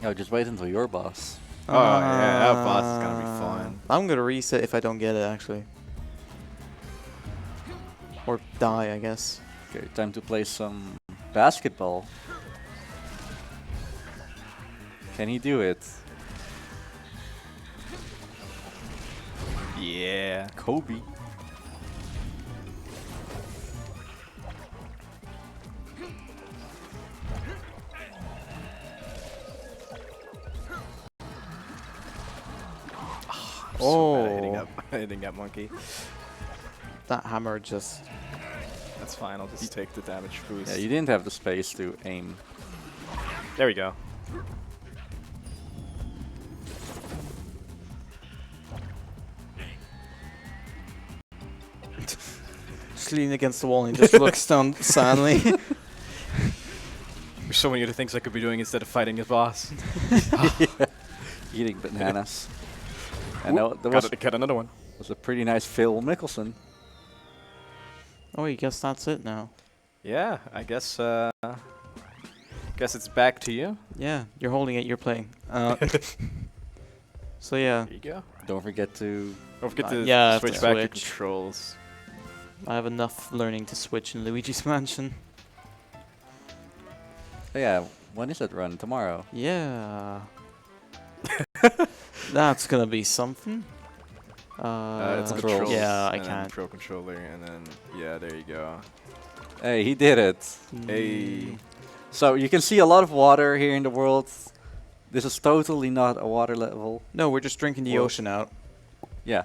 Oh, just wait until your boss. Oh yeah, that boss is gonna be fun. I'm gonna reset if I don't get it, actually. Or die, I guess. Okay, time to play some basketball. Can he do it? Yeah. Kobe. So hitting that monkey. That hammer just... That's fine, I'll just take the damage boost. Yeah, you didn't have the space to aim. There we go. Just lean against the wall and just looks down sadly. There's so many other things I could be doing instead of fighting his boss. Eating bananas. And there was Got another one. a pretty nice Phil Mickelson. Oh, I guess that's it now. Yeah, I guess guess it's back to you. Yeah, you're holding it, you're playing. So yeah, There you go. Don't forget to... Don't forget to yeah, I have to switch back to switch. controls. I have enough learning to switch in Luigi's Mansion. Oh yeah, when is that run? Tomorrow. Yeah. That's gonna be something. It's controls. controls. Yeah, I and then can't. Pro controller, and then yeah, there you go. Hey, he did it. Hey. So you can see a lot of water here in the world. This is totally not a water level. No, we're just drinking the Well- ocean out. Yeah.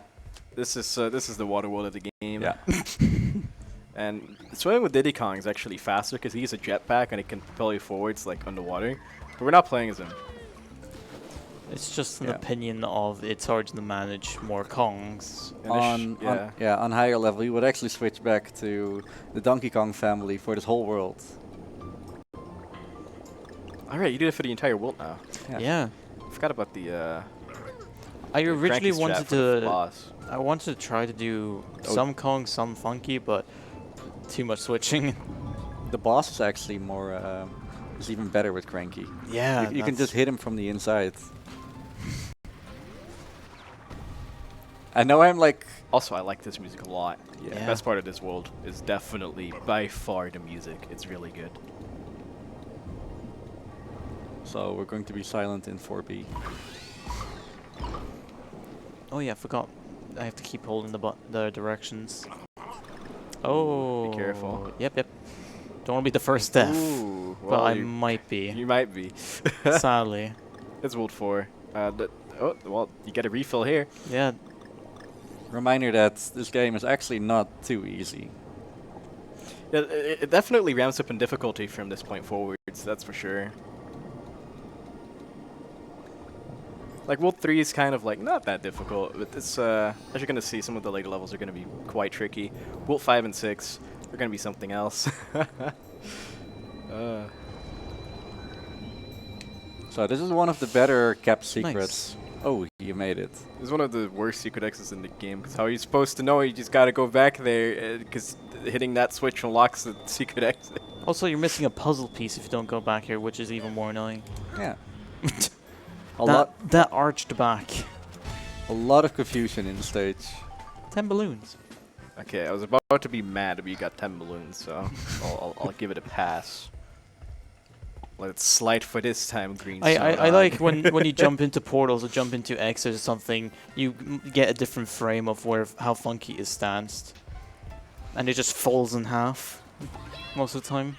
This is the water world of the game. Yeah. And swimming with Diddy Kong is actually faster because he's a jetpack and it can propel you forwards like underwater. But we're not playing as him. It's just an Yeah. opinion of it's hard to manage more Kongs. And On higher level, you would actually switch back to the Donkey Kong family for this whole world. All right, you did it for the entire world now. Yeah. I forgot about the. I originally Cranky strap wanted for the to. boss. I wanted to try to do Oh. some Kong, some Funky, but too much switching. The boss is actually more, is even better with Cranky. Yeah. You can just hit him from the inside. I know I'm like... Also, I like this music a lot. Yeah. The best part of this world is definitely by far the music. It's really good. So we're going to be silent in 4B. Oh yeah, I forgot. I have to keep holding the directions. Oh. Be careful. Yep. Don't want to be the first death. Ooh, But well, I you, might be. you might be. Sadly. It's World 4. Well, you get a refill here. Yeah. Reminder that this game is actually not too easy. Yeah, it definitely ramps up in difficulty from this point forwards, that's for sure. Like, World 3 is kind of like not that difficult, but it's, as you're going to see, some of the later levels are going to be quite tricky. World 5 and 6 are going to be something else. So this is one of the better kept Nice. secrets. Oh, you made it. It's one of the worst secret exits in the game, because how are you supposed to know? You just got to go back there, because hitting that switch unlocks the secret exit. Also, you're missing a puzzle piece if you don't go back here, which is even more annoying. Yeah. a That arched back. lot of confusion in the stage. 10 balloons. Okay, I was about to be mad but you got 10 balloons, so I'll give it a pass. Let it slide for this time, GreenSnowDog. I like when you jump into portals or jump into exits or something, you get a different frame of how Funky is stanced. And it just falls in half most of the time.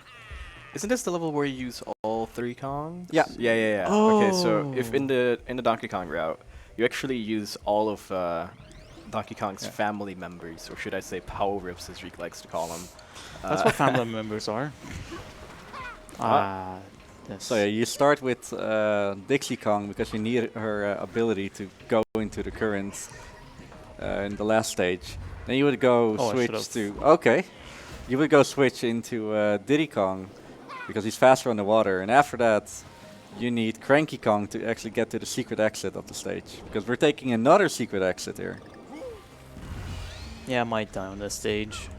Isn't this the level where you use all 3 Kongs? Yeah. Yeah. Okay, so if in the Donkey Kong route, you actually use all of Donkey Kong's family members, or should I say power rips, as Riek likes to call them. That's what family members are. Yes. So yeah, you start with Dixie Kong because you need her ability to go into the current in the last stage. Then you would go switch to you would go switch into Diddy Kong because he's faster on the water, and after that you need Cranky Kong to actually get to the secret exit of the stage because we're taking another secret exit here. Yeah, I might die on this stage.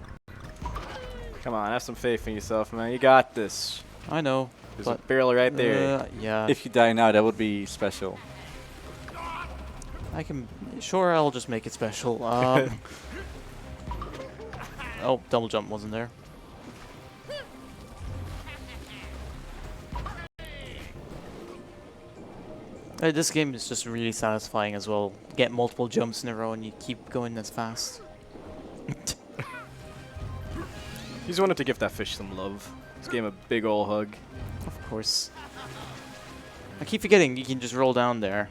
Come on, have some faith in yourself, man. You got this. I know. There's a barrel right there. Yeah. If you die now, that would be special. I can. Sure, I'll just make it special. Oh, double jump wasn't there. This game is just really satisfying as well. Get multiple jumps in a row and you keep going as fast. Just wanted to give that fish some love. Just gave him a big ol' hug. Of course. I keep forgetting you can just roll down there.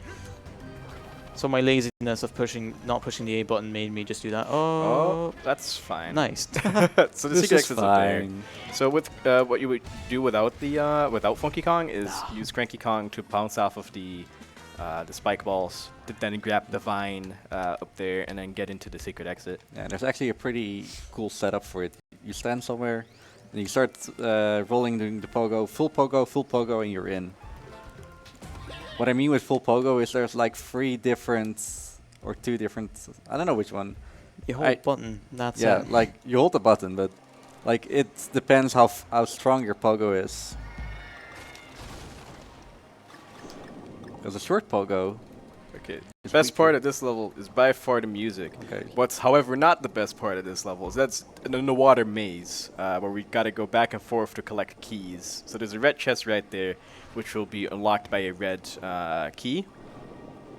So my laziness of not pushing the A button made me just do that. Oh, that's fine. Nice. So the secret exit's up there. So with what you would do without the without Funky Kong is use Cranky Kong to bounce off of the spike balls, to then grab the vine up there, and then get into the secret exit. Yeah, there's actually a pretty cool setup for it. You stand somewhere, and you start rolling doing the pogo, full pogo, and you're in. What I mean with full pogo is there's like 3 different, or 2 different, I don't know which one. You hold button, that's yeah, it. like you hold the button, but like it depends how strong your pogo is. Because a short pogo. Okay. The best part of this level is by far the music. Okay. What's, however, not the best part of this level is that's in the water maze, where we gotta go back and forth to collect keys. So there's a red chest right there, which will be unlocked by a red key.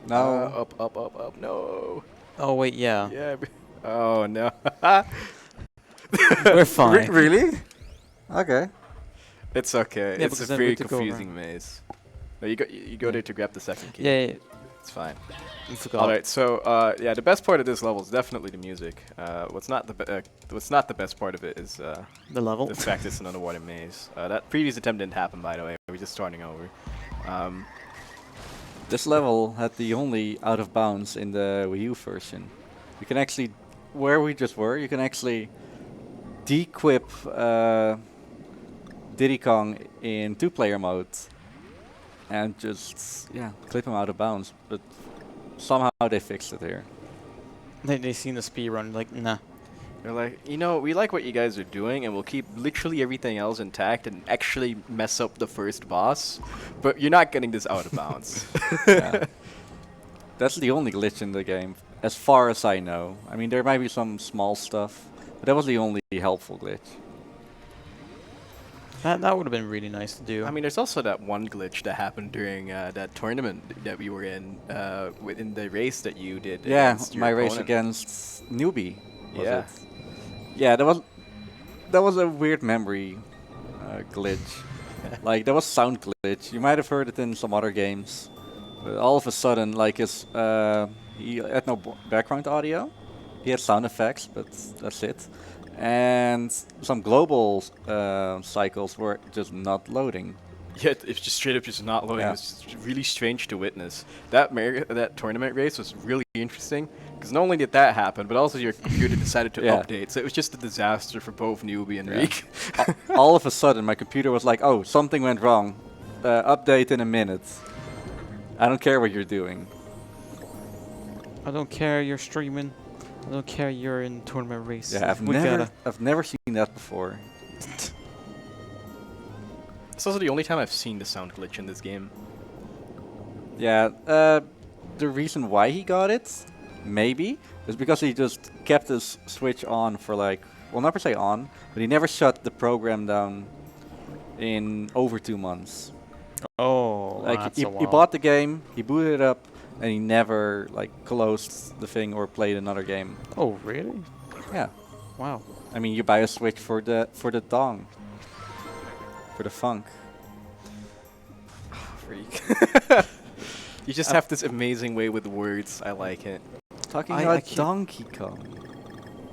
No. Up, no. Oh wait, yeah. Yeah. Oh no. We're fine. Really? Okay. It's okay. Yeah, It's a because then we very have to go confusing maze. No, you go there to grab the second key. Yeah, It's fine. I forgot. All right, so yeah, the best part of this level is definitely the music. What's not the best part of it is The level. the fact it's an underwater maze. That previous attempt didn't happen, by the way. We're just starting over. This level had the only out of bounds in the Wii U version. You can actually, where we just were, you can actually de-equip Diddy Kong in 2-player mode and just clip him out of bounds. But somehow they fixed it here. They seen the speedrun, like, nah. They're like, you know, we like what you guys are doing, and we'll keep literally everything else intact and actually mess up the first boss, but you're not getting this out of bounds. Yeah. That's the only glitch in the game, as far as I know. I mean, there might be some small stuff, but that was the only helpful glitch. That would have been really nice to do. I mean, there's also that one glitch that happened during that tournament that we were in the race that you did. Yeah, against your my race opponent. against Newbie. Was Yeah. it? Yeah, that was a weird memory glitch. Like, there was sound glitch. You might have heard it in some other games. But all of a sudden, like, he had no background audio. He had sound effects, but that's it. And some global cycles were just not loading. Yeah, it's just straight up just not loading. Yeah. It was just really strange to witness. That tournament race was really interesting because not only did that happen, but also your computer decided to update. So it was just a disaster for both Newbie and Riek. All of a sudden, my computer was like, "Oh, something went wrong. Update in a minute. I don't care what you're doing." I don't care you're streaming. I don't care you're in tournament race. Yeah, I've never seen that before. It's also the only time I've seen the sound glitch in this game. Yeah, the reason why he got it, maybe, is because he just kept his Switch on for like, well, not per se on, but he never shut the program down in over 2 months. Oh, Like, that's he a while. bought the game, he booted it up, and he never like closed the thing or played another game. Oh, really? Yeah, Wow. I mean, you buy a Switch for the dong, for the funk. freak. You just have this amazing way with words. I like it. Talking I about keep- Donkey Kong.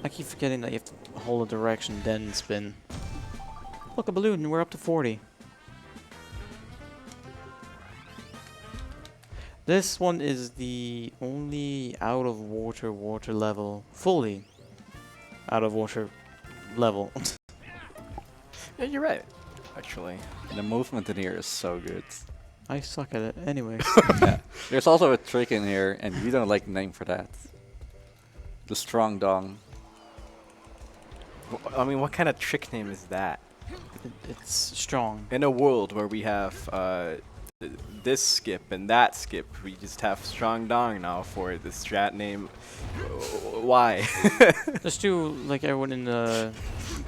I keep forgetting that you have to hold a direction, then spin. Look, a balloon. We're up to 40. This one is the only out of water level, fully out of water level. Yeah, you're right. Actually. And the movement in here is so good. I suck at it anyway. Yeah. There's also a trick in here, and you don't like the name for that. The strong dong. I mean, what kind of trick name is that? It's strong. In a world where we have this skip and that skip, we just have strong dong now for the strat name. Why? Just do like everyone in the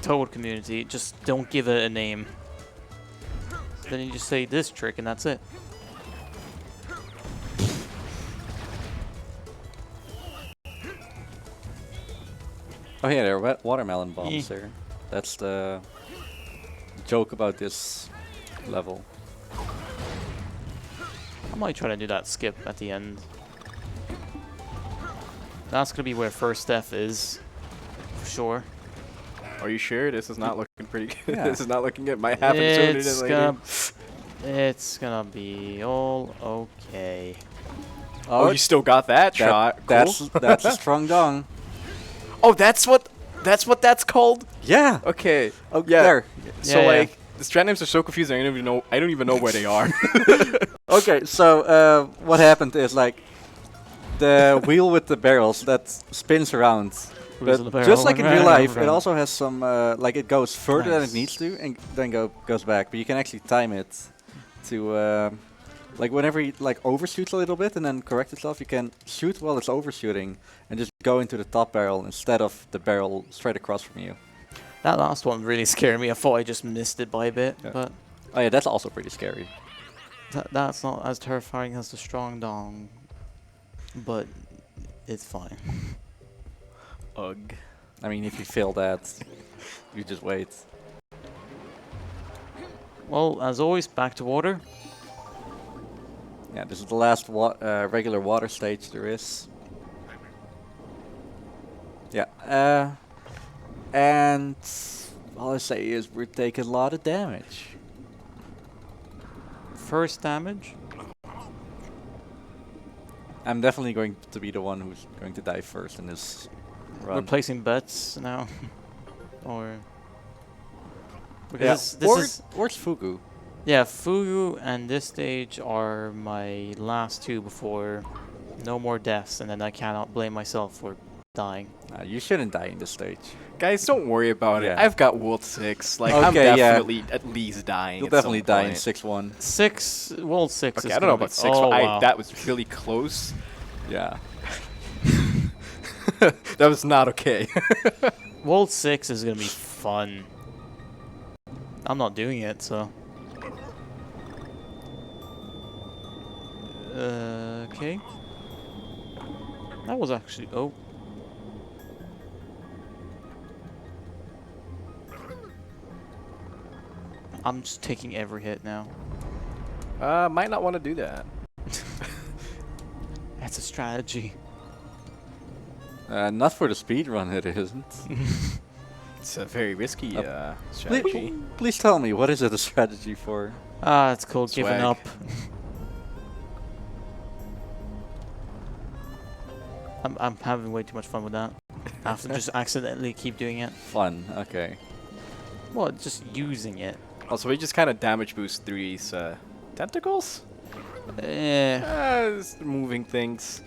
Toad community. Just don't give it a name. Then you just say this trick and that's it. Oh yeah, there are watermelon bombs here. That's the joke about this level. I might try to do that skip at the end. That's gonna be where first F is, for sure. Are you sure? This is not looking pretty good. Yeah. This is not looking good. Might happen sooner than later. It's gonna be all okay. Oh, you still got that shot. Cool. That's a strong dong. Oh, that's what that's called. Yeah. Okay. Oh, Yeah. there. So Yeah, yeah. like the strat names are so confusing. I don't even know where they are. Okay, so what happened is like the wheel with the barrels that spins around. Wheels But on the barrel, just like in round, real round, life, it round. also has some like it goes further than it Nice. needs to, and then goes back. But you can actually time it to like whenever it like overshoots a little bit and then correct itself, you can shoot while it's overshooting and just go into the top barrel instead of the barrel straight across from you. That last one really scared me. I thought I just missed it by a bit, Yeah. but Oh yeah, that's also pretty scary. that's not as terrifying as the strong dong. But it's fine. Ugh. I mean, if you fail that, you just wait. Well, as always, back to water. Yeah, this is the last regular water stage there is. Yeah, and all I say is we're taking a lot of damage. First damage. I'm definitely going to be the one who's going to die first in this We're run. placing bets now. Or Yeah, because this is where's Fugu? yeah, Fugu and this stage are my last two before no more deaths, and then I cannot blame myself for dying. You shouldn't die in this stage. Guys, don't worry about it. Yeah. I've got World 6. Like, I'm Okay, yeah. definitely at least dying. You'll at some definitely die in point. 6-1. World 6 Okay, is I don't know gonna about be- 6. Oh, But wow. that was really close. Yeah. That was not okay. World 6 is gonna be fun. I'm not doing it, so. Okay. That was actually. Oh. I'm just taking every hit now. Might not want to do that. That's a strategy. Not for the speedrun, it isn't. It's a very risky Please, strategy. please tell me, what is it a strategy for? Ah, it's called giving Swag. up. I'm having way too much fun with that. I have to just accidentally keep doing it. Fun, okay. Well, just using it. Also, we just kind of damage boost through these tentacles. Just moving things.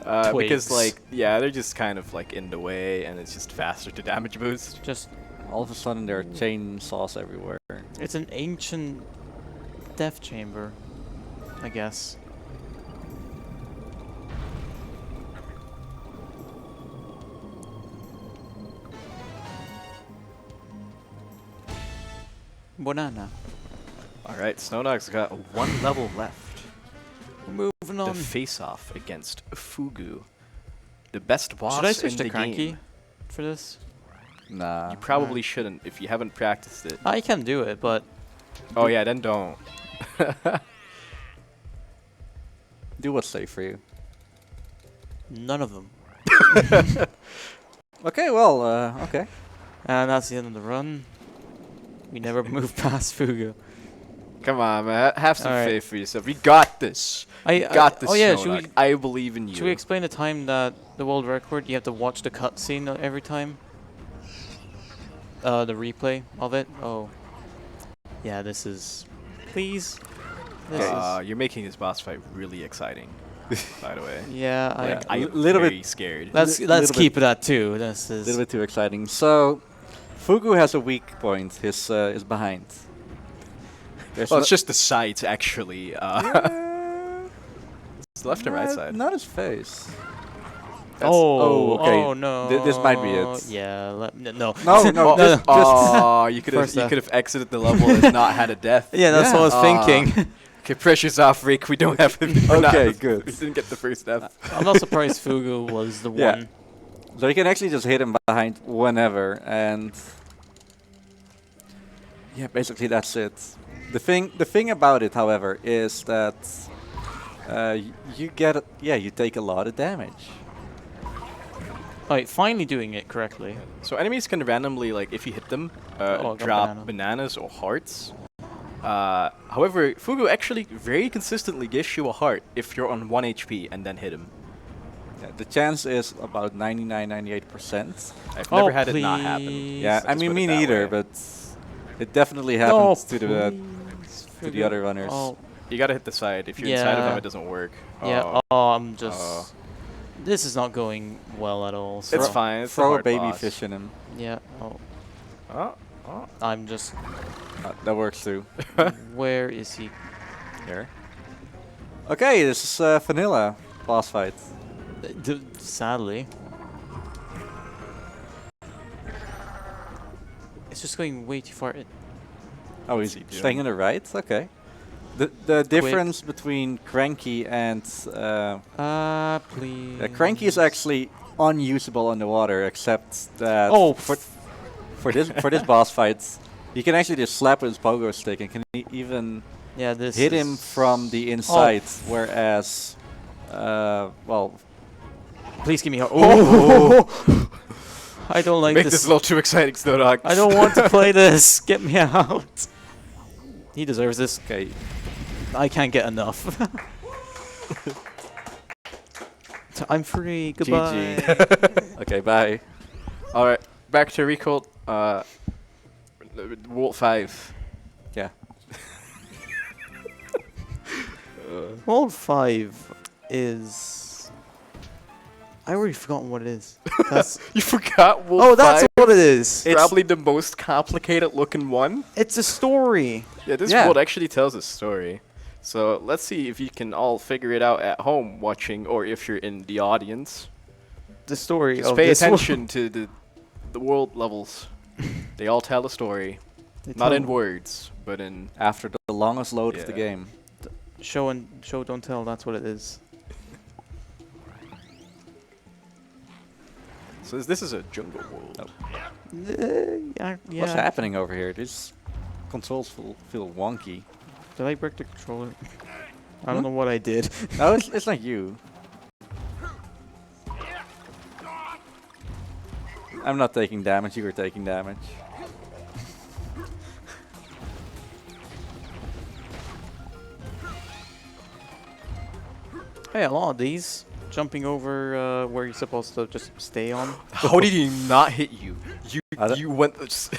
Because, Twigs. like, yeah, they're just kind of, like, in the way, and it's just faster to damage boost. Just, All of a sudden there are chainsaws everywhere. it's an ancient death chamber, I guess. Banana. Alright, SnowDog's got one level left. We're moving The on. face-off against Fugu. The best boss Should I switch in to the Cranky game. for this? Nah. You probably shouldn't if you haven't practiced it. I can do it, but Oh yeah, then don't. Do what's safe for you. None of them. Okay, well, okay. And that's the end of the run. We never moved past Fugu. Come on, man. Have some Alright. faith for yourself. You got this. You got this. Oh yeah, Snowdog. I believe in you. should we explain the time that the world record? You have to watch the cutscene every time. The replay of it. Oh, yeah. This is. Please. This is. You're making this boss fight really exciting. By the way. Yeah. I'm little very bit- scared. Let's little keep it at 2. This A is. little bit too exciting. So, Fugu has a weak point. His is behind. There's Well, it's just the sides, actually. It's the left and right side. Not his face. Oh, okay. oh no. This might be it. Yeah. No. No, Oh, no, just you could First have exited the level and not had a death. Yeah, that's what I was thinking. Okay, pressure's off, Rick. We don't have. Okay, good. We didn't get the first death. I'm not surprised Fugu was the Yeah. one. So you can actually just hit him behind whenever, and yeah, basically that's it. The thing about it, however, is that you take a lot of damage. Alright, finally doing it correctly. So enemies can randomly, like, if you hit them, I got drop banana. bananas or hearts. However, Fugu actually very consistently gives you a heart if you're on 1 HP and then hit him. Yeah, the chance is about 99-98%. I've never had it not happen. Yeah, so I just mean put it me that neither, way. but it definitely happens to the other runners. Oh, You gotta hit the side. If you're inside of them, it doesn't work. yeah. Oh, I'm just. This is not going well at all. So It's fine. It's a Throw a hard baby boss. fish in him. Yeah. Oh, Oh. I'm just. That works too. Where is he? Here. Okay, this is vanilla boss fight. Sadly. It's just going way too far. Oh, he's he doing? staying on the right. Okay. The difference between Cranky and Please. Cranky is actually unusable underwater, except that Oh, for this boss fight, he can actually just slap with his pogo stick and can even yeah, this hit him is- from the inside, whereas, well, Please give me a. Oh! I don't like Make this. this a little too exciting, Snowdog. I don't want to play this. Get me out. He deserves this. okay, I can't get enough. I'm free. Goodbye. GG. Okay, bye. Alright, back to Riekelt. World 5. Yeah. World 5 is. I already forgotten what it is. That's You forgot World oh, that's 5? what it is. It's probably the most complicated looking one. It's a story. Yeah, this Yeah. world actually tells a story. So let's see if you can all figure it out at home watching, or if you're in the audience. The story Just of pay this attention to the world levels. They all tell a story. They Not tell- in words, but in... After the longest load of the Yeah. game. Show don't tell. That's what it is. So this is a jungle world. Yeah. What's happening over here? These controls feel wonky. Did I break the controller? I don't know what I did. No, it's not you. I'm not taking damage, you are taking damage. Hey, a lot of these jumping over where you're supposed to just stay on. How did he not hit you? I don't- You went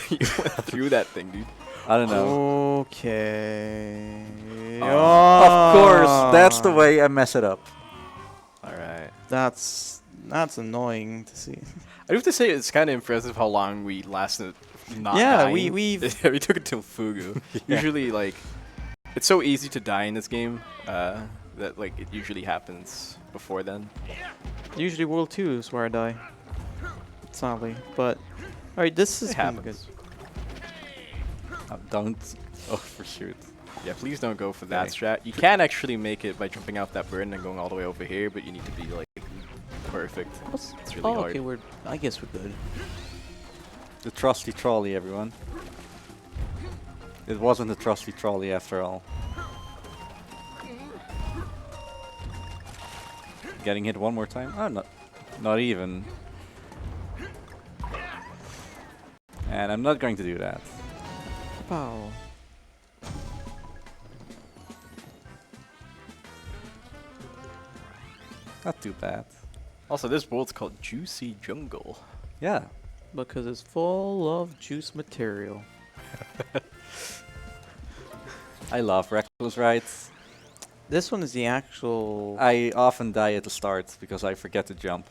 you went through that thing, dude. I don't know. Okay. Of course, that's the way I mess it up. All right. That's annoying to see. I have to say it's kind of impressive how long we lasted not Yeah, dying. we took it till Fugu. Usually, like, it's so easy to die in this game that like it usually happens before then. usually World 2 is where I die. Sadly, but all right, this is It been good. happens. Don't. Oh, for shoot. Yeah, please don't go for that Okay. strat. You can actually make it by jumping off that burn and going all the way over here, but you need to be like perfect. It's really hard. Okay, I guess we're good. The trusty trolley, everyone. It wasn't a trusty trolley after all. getting hit one more time? Oh, not even. And I'm not going to do that. Pow. Not too bad. Also, this world's called Juicy Jungle. Yeah. Because it's full of juice material. I love reckless rides. This one is the actual... I often die at the start because I forget to jump.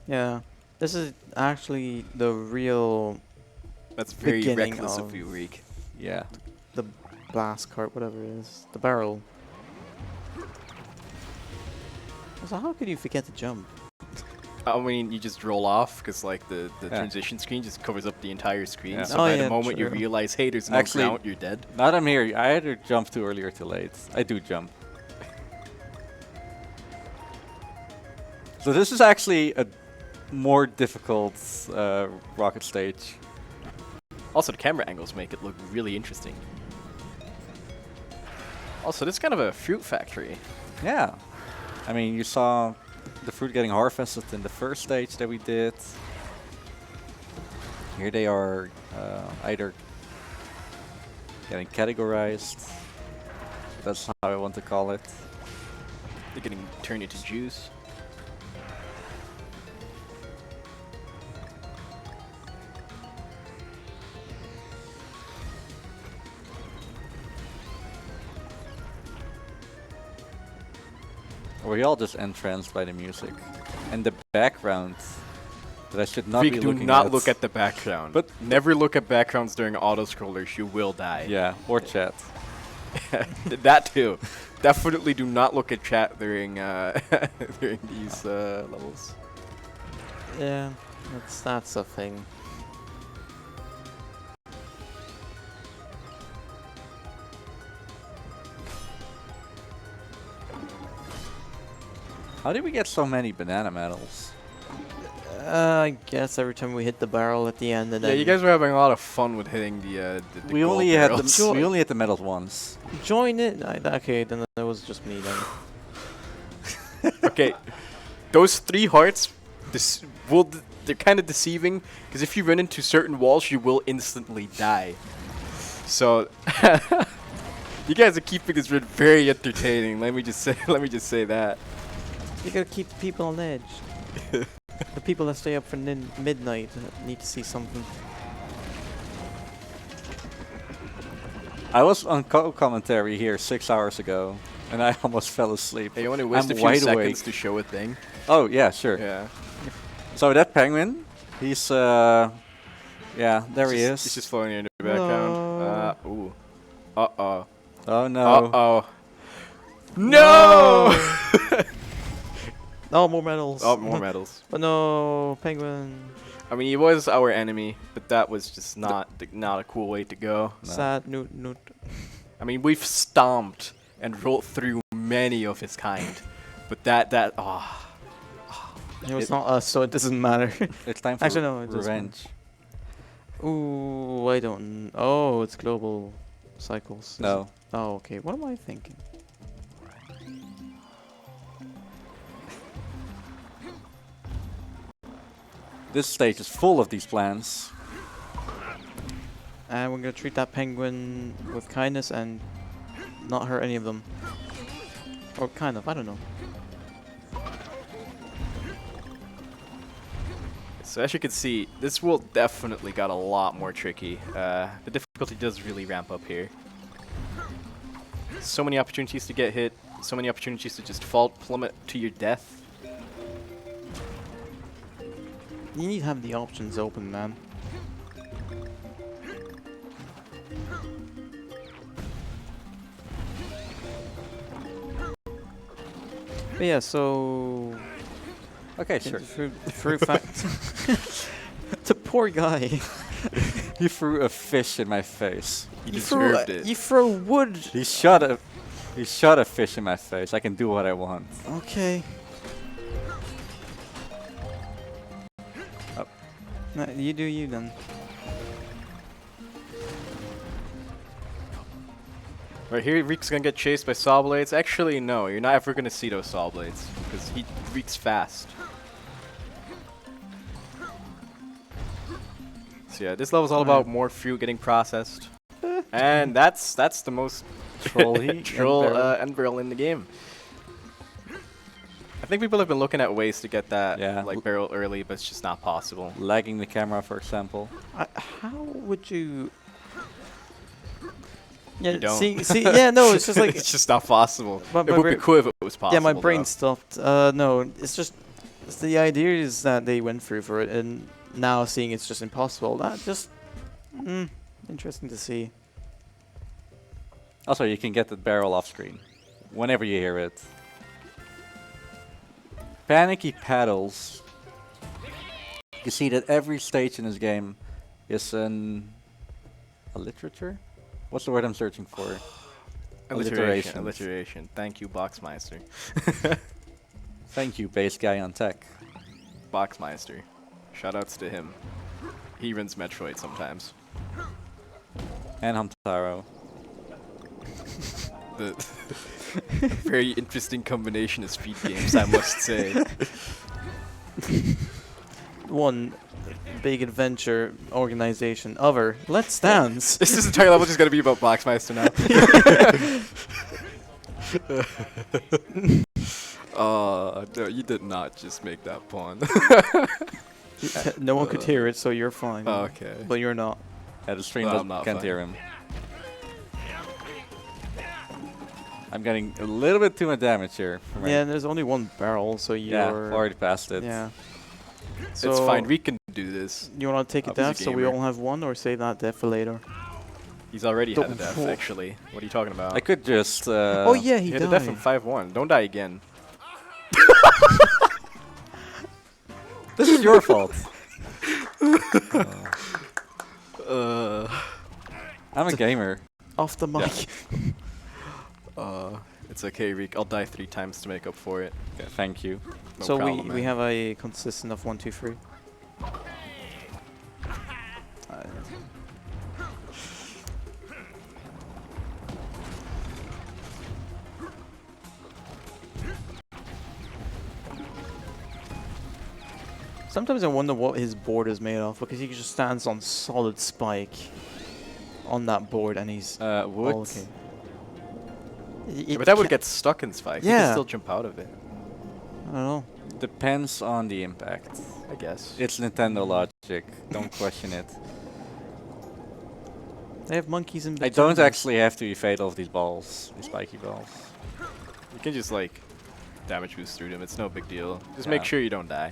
Yeah. This is actually the real... That's very Beginning reckless of of- you, Reek. Yeah. The blast cart, whatever it is. The barrel. So how could you forget to jump? I mean, you just roll off because like the Yeah. transition screen just covers up the entire screen. Yeah. So Oh, by yeah, the moment you true. realize, hey, there's no Actually- ground, you're dead. Now that I'm here, I either jump too early or too late. I do jump. So this is actually a more difficult rocket stage. Also, the camera angles make it look really interesting. Also, this is kind of a fruit factory. Yeah. I mean, you saw the fruit getting harvested in the first stage that we did. Here they are either getting categorized. That's how I want to call it. They're getting turned into juice. We're all just entranced by the music. And the background that I should not Reek, be do looking not at. look at the background. But- never look at backgrounds during auto-scrollers. You will die. Yeah, or chat. That too. Definitely do not look at chat during during these levels. Yeah, that's a thing. How did we get so many banana medals? I guess every time we hit the barrel at the end, and Yeah, then you guys were having a lot of fun with hitting the We gold only had barrels. the we only had the medals once. join it. Okay, then it was just me then. Okay, those 3 hearts, they're kind of deceiving because if you run into certain walls, you will instantly die. So you guys are keeping this run very entertaining. Let me just say that. You gotta keep the people on edge. The people that stay up for midnight need to see something. I was on commentary here 6 hours ago, and I almost fell asleep. Hey, you want to waste I'm a few wide seconds awake. to show a thing? Oh yeah, sure. Yeah. So that penguin, he's yeah, there he He's is. just floating in the background. Ooh. Uh-oh. Oh no. Uh-oh. No! Oh, more medals. Oh, more medals. But no, penguin. I mean, he was our enemy, but that was just not a cool way to go. No. Sad noot. I mean, we've stomped and rolled through many of his kind, but that It was not us, so it doesn't matter. It's time for Actually, no, it does revenge. Ooh, I don't. Oh, it's global cycles. Is No. it? Oh, okay. What am I thinking? This stage is full of these plans. And we're gonna treat that penguin with kindness and not hurt any of them. Or kind of, I don't know. So as you can see, this world definitely got a lot more tricky. The difficulty does really ramp up here. So many opportunities to get hit, so many opportunities to just plummet to your death. You need to have the options open, man. But yeah, so Okay, sure. fruit fact. The poor guy. He threw a fish in my face. You deserved it. You throw wood. He shot a fish in my face. I can do what I want. Okay. Oh. No, you do you then. Right here, Reek's gonna get chased by saw blades. Actually, no, you're not ever gonna see those saw blades because he Reek's fast. So yeah, this level's all about more fruit getting processed. And that's the most Troll end barrel in the game. I think people have been looking at ways to get that like barrel early, but it's just not possible. Lagging the camera, for example. How would you? Yeah, You don't. see, yeah, no, it's just like it's just not possible. But It would be cool if it was possible. yeah, my brain though. stopped. No, the idea is that they went through for it, and now seeing it's just impossible. That just interesting to see. Also, you can get the barrel off screen whenever you hear it. Panicky Paddles. You see that every stage in this game is a literature? What's the word I'm searching for? Alliteration. Alliteration. Thank you, Boxmeister. Thank you, base guy on tech. Boxmeister. Shoutouts to him. He runs Metroid sometimes. And Hamtaro. The very interesting combination of speed games, I must say. One big adventure organization. Other. Let's dance. This entire level just gonna be about Boxmeister now. No, you did not just make that pun. No one could hear it, so you're fine. Okay. But you're not. Yeah, the stream No, I'm not can't fine. hear him. I'm getting a little bit too much damage here. For Yeah, and there's only one barrel, so you're... yeah, already passed it. Yeah. So it's fine, we can do this. You want to take a He's a death so we gamer. all have one, or save that death for later? He's already had a death, Don't- actually. What are you talking about? I could just... oh yeah, he He had died. a death from 5-1. Don't die again. This is your fault. I'm a gamer. Off the mic. It's okay, Reek. I'll die 3 times to make up for it. Okay, thank you. No So problem, we man. have a consistent of 1, 2, 3. Sometimes I wonder what his board is made of, because he just stands on solid spike on that board, and he's Wood. all okay. Yeah, but that would get stuck in spike. You Yeah. can still jump out of it, I don't know. Depends on the impact. I guess. It's Nintendo logic. Don't question it. They have monkeys in I don't actually have to evade all of these balls, these spiky balls. You can just, like, damage boost through them. It's no big deal. Just Yeah. make sure you don't die.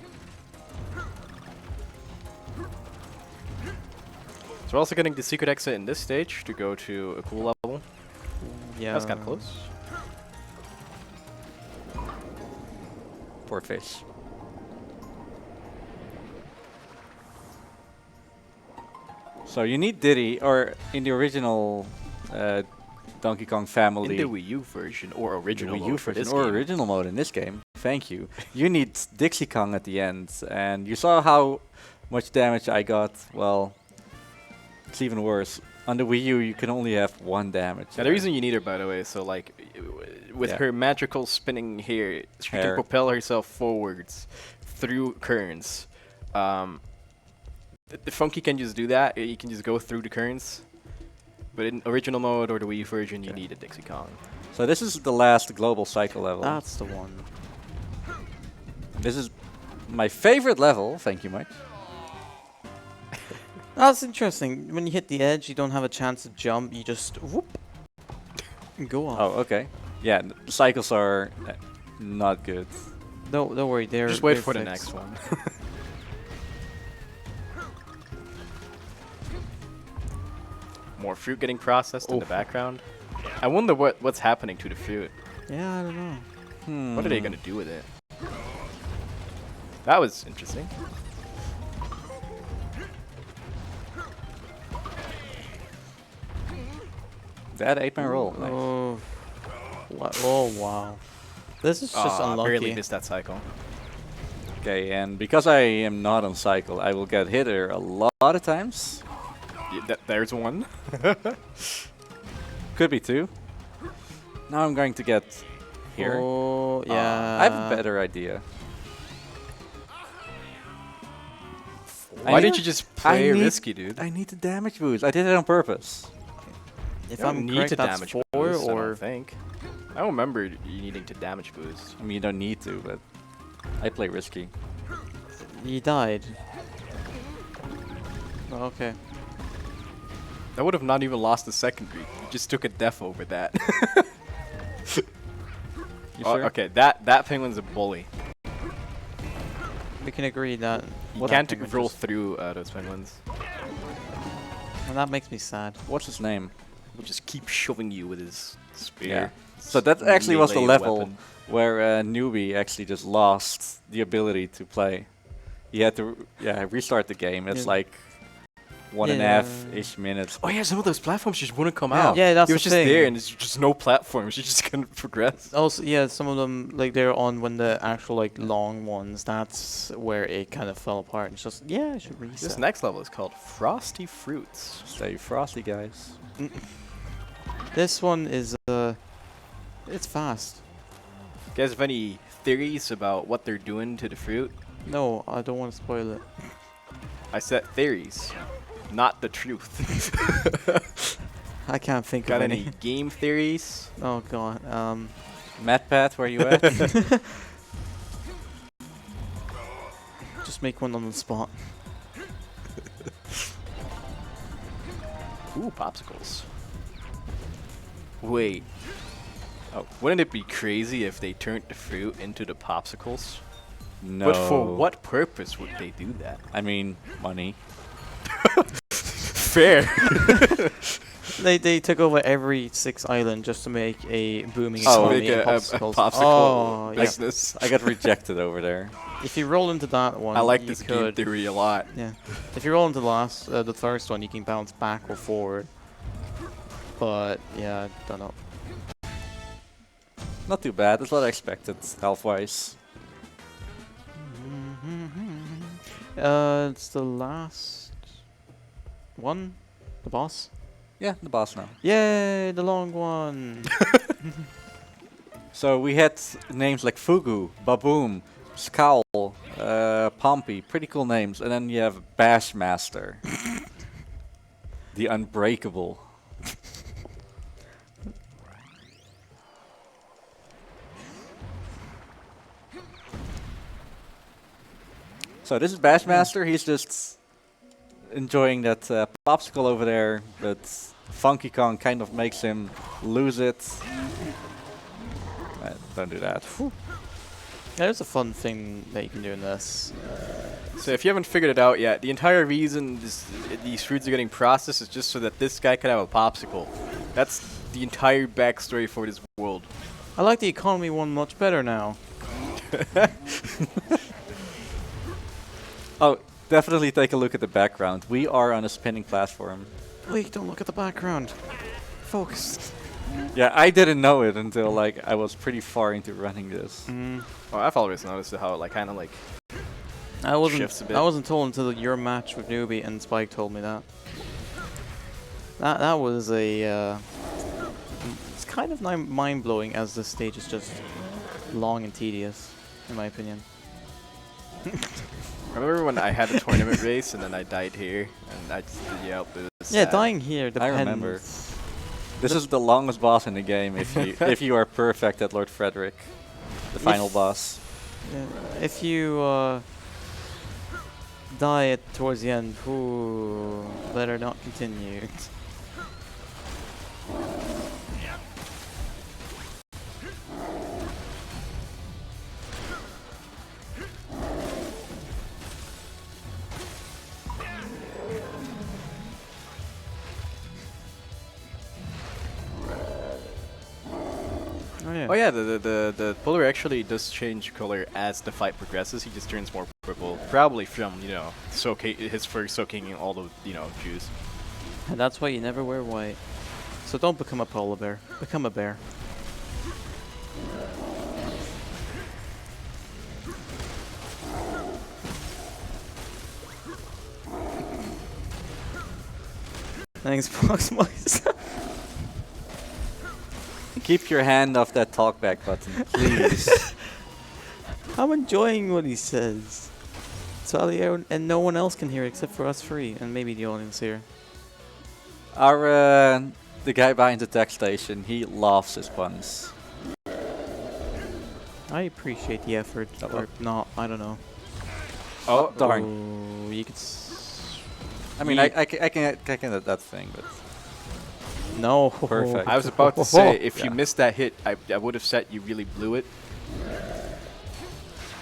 So we're also getting the secret exit in this stage to go to a cool level. Yeah. That's kind of close. Poor fish. So you need Diddy, or in the original Donkey Kong family, In the Wii U version, or original Wii U mode for version this or game. original mode in this game. Thank you. You need Dixie Kong at the end, and you saw how much damage I got. Well, it's even worse. On the Wii U, you can only have 1 damage. Yeah, the reason you need her, by the way, so like, with Yeah. her magical spinning hair, she can Hair. propel herself forwards through currents. The Funky can just do that. You can just go through the currents. But in original mode or the Wii U version, you need a Dixie Kong. So this is the last global cycle level. That's the one. This is my favorite level. Thank you, Mike. That's interesting. When you hit the edge, you don't have a chance to jump. You just whoop and go off. Oh, okay. Yeah, the cycles are not good. Don't worry. They're Just wait they're for the fixed. next one. More fruit getting processed in the background. I wonder what's happening to the fruit. Yeah, I don't know. What are they gonna do with it? That was interesting. That 8-man roll. Nice. Oh, oh wow. This is just Aw, unlucky. barely missed that cycle. Okay, and because I am not on cycle, I will get hit here a lot of times. Yeah, there's one. Could be 2. Now I'm going to get here. Oh yeah. I have a better idea. Why didn't you just play risky, dude? I need the damage boost. I did it on purpose. If You don't I'm need correct, to that's damage 4 boost, I or don't think. I don't remember you needing to damage boost. I mean, you don't need to, but I play risky. you died. Oh, okay. I would have not even lost the secondary. You just took a def over that. You Oh, sure? okay, that penguin's a bully. We can agree that. You can't roll through those penguins. And that makes me sad. What's his name? He'll just keep shoving you with his spear. Yeah. So that actually was the Melee level weapon. where newbie actually just lost the ability to play. He had to restart the game. It's Yeah. like 1.5-ish minutes. Oh yeah, some of those platforms just wouldn't come Yeah. out. Yeah, that's He was the just thing. there, and there's just no platforms. You just couldn't progress. Also, yeah, some of them, like, they're on when the actual, like, long ones, that's where it kind of fell apart. It's just, yeah, I should reset. This next level is called Frosty Fruits. Stay frosty, guys. This one is, it's fast. You guys have any theories about what they're doing to the fruit? No, I don't want to spoil it. I said theories, not the truth. I can't think Got of any game theories? Oh, God. MatPat, where you at? Just make one on the spot. Ooh, popsicles. Wait. Oh, wouldn't it be crazy if they turned the fruit into the popsicles? No. But for what purpose would they do that? I mean, money. Fair. They took over every 6 island just to make a booming Oh, economy make in a popsicles. popsicle Oh, yeah. business. I got rejected over there. If you roll into that one, I like you this could, game theory a lot. Yeah. If you roll into the first one, you can bounce back or forward. But yeah, I don't know. Not too bad. That's what I expected, health-wise. It's the last one, the boss. Yeah, the boss now. Yay, the long one. So we had names like Fugu, Baboom, Scowl, Pompey, pretty cool names. And then you have Bashmaster. The Unbreakable. So this is Bashmaster. He's just enjoying that popsicle over there, but Funky Kong kind of makes him lose it. Don't do that. There's a fun thing that you can do in this. So if you haven't figured it out yet, the entire reason these fruits are getting processed is just so that this guy could have a popsicle. That's the entire backstory for this world. I like the economy one much better now. Oh, definitely take a look at the background. We are on a spinning platform. Wait, don't look at the background. Focus. Yeah, I didn't know it until like I was pretty far into running this. Oh, I've always noticed how it kind of like I shifts a bit. wasn't told until your match with Newbie and Spike told me that. That was a it's kind of mind blowing as this stage is just long and tedious, in my opinion. Remember when I had a tournament race and then I died here and I just did you out boost? Yeah, dying here depends. I remember. This is the longest boss in the game if you if you are perfect at Lord Frederick, the final boss. If you die towards the end, ooh, better not continue. Oh yeah, the polar actually does change color as the fight progresses. He just turns more purple, probably from his fur soaking in all the juice. And that's why you never wear white. So don't become a polar bear. Become a bear. Thanks, Fox Mice. Keep your hand off that talkback button, please. I'm enjoying what he says. Sally, and no one else can hear except for us three, and maybe the audience here. Our the guy behind the tech station, he loves his puns. I appreciate the effort, or not, I don't know. Oh, Darn. Oh, you could I mean, I can do that thing, but no. Perfect. I was about to say, if you missed that hit, I would have said you really blew it,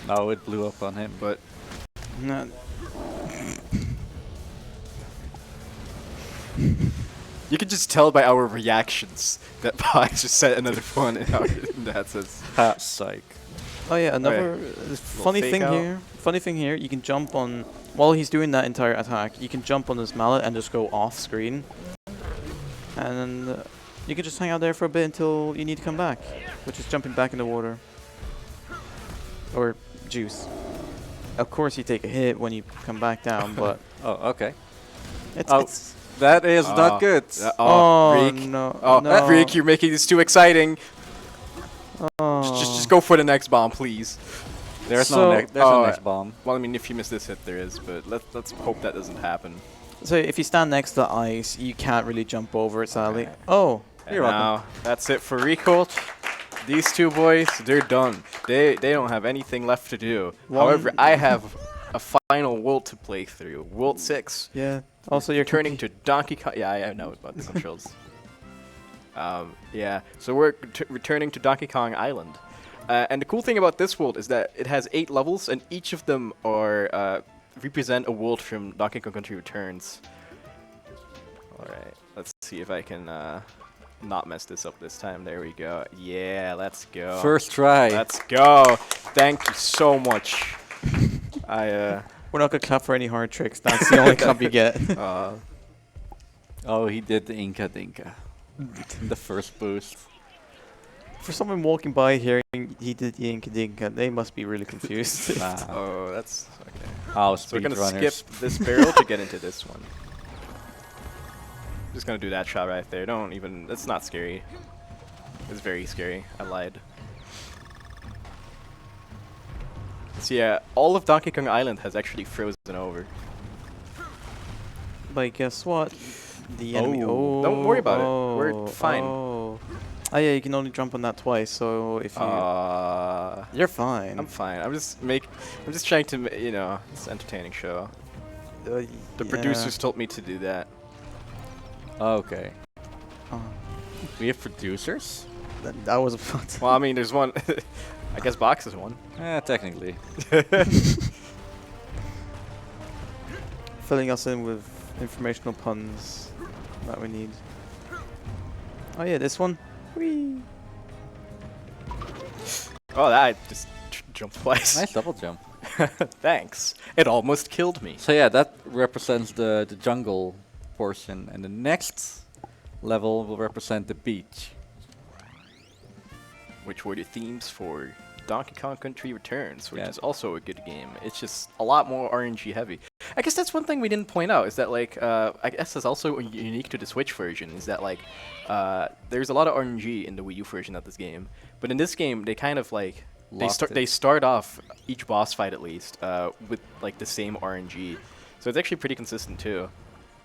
no, it blew up on him. but No. you can just tell by our reactions that Box just set another one in that sense. Ha, psych. Oh yeah, another funny fake thing out. here. Funny thing here, you can jump on while he's doing that entire attack. You can jump on this mallet and just go off screen, and then you can just hang out there for a bit until you need to come back, which is jumping back in the water or juice. Of course, you take a hit when you come back down, but Oh, okay. it's, Oh. it's That is not good. oh Reek. no, Oh, no. Reek, you're making this too exciting. Oh. Just go for the next bomb, please. There's So- no next bomb. Well, I mean, if you miss this hit, there is, but let's hope that doesn't happen. So if you stand next to the ice, you can't really jump over it, sadly. Okay. Oh, And You're welcome. now, that's it for Riekelt. These two boys, they're done. They don't have anything left to do. However, I have a final world to play through. World 6. yeah. Also, you're Turning to Donkey Kong. Yeah, I know about the controls. Yeah, so we're returning to Donkey Kong Island. And the cool thing about this world is that it has 8 levels, and each of them are represent a world from Donkey Kong Country Returns. Alright, let's see if I can not mess this up this time. There we go. Yeah, let's go. First try. Let's go. Thank you so much. We're not gonna clap for any hard tricks. That's the only clap you get. Oh, he did the Inca Dinka. The first boost. For someone walking by hearing he did the Inca Dinka, they must be really confused. Nah. Oh, that's okay. Oh, So we're gonna speedrunners. skip this barrel to get into this one. Just gonna do that shot right there. Don't even. It's not scary. It's very scary. I lied. So yeah, all of Donkey Kong Island has actually frozen over. But guess what? The enemy. Oh. Oh, Don't worry about it. We're fine. Oh. Oh yeah, you can only jump on that twice. So if you, you're fine. I'm fine. I'm just trying to, it's an entertaining show. The yeah. producers told me to do that. Okay. Oh, We have producers? that was about. Well, I mean, there's one. I guess Box is one. Technically. Filling us in with informational puns that we need. Oh yeah, this one. Whee! Oh, that I just jumped twice. Nice double jump. Thanks. It almost killed me. So yeah, that represents the jungle portion, and the next level will represent the beach. Which were the themes for Donkey Kong Country Returns, which Yeah. is also a good game. It's just a lot more RNG heavy. I guess that's one thing we didn't point out, is that like, I guess that's also unique to the Switch version, is that like, there's a lot of RNG in the Wii U version of this game. But in this game, they kind of like, they start off each boss fight at least, with like the same RNG. So it's actually pretty consistent too.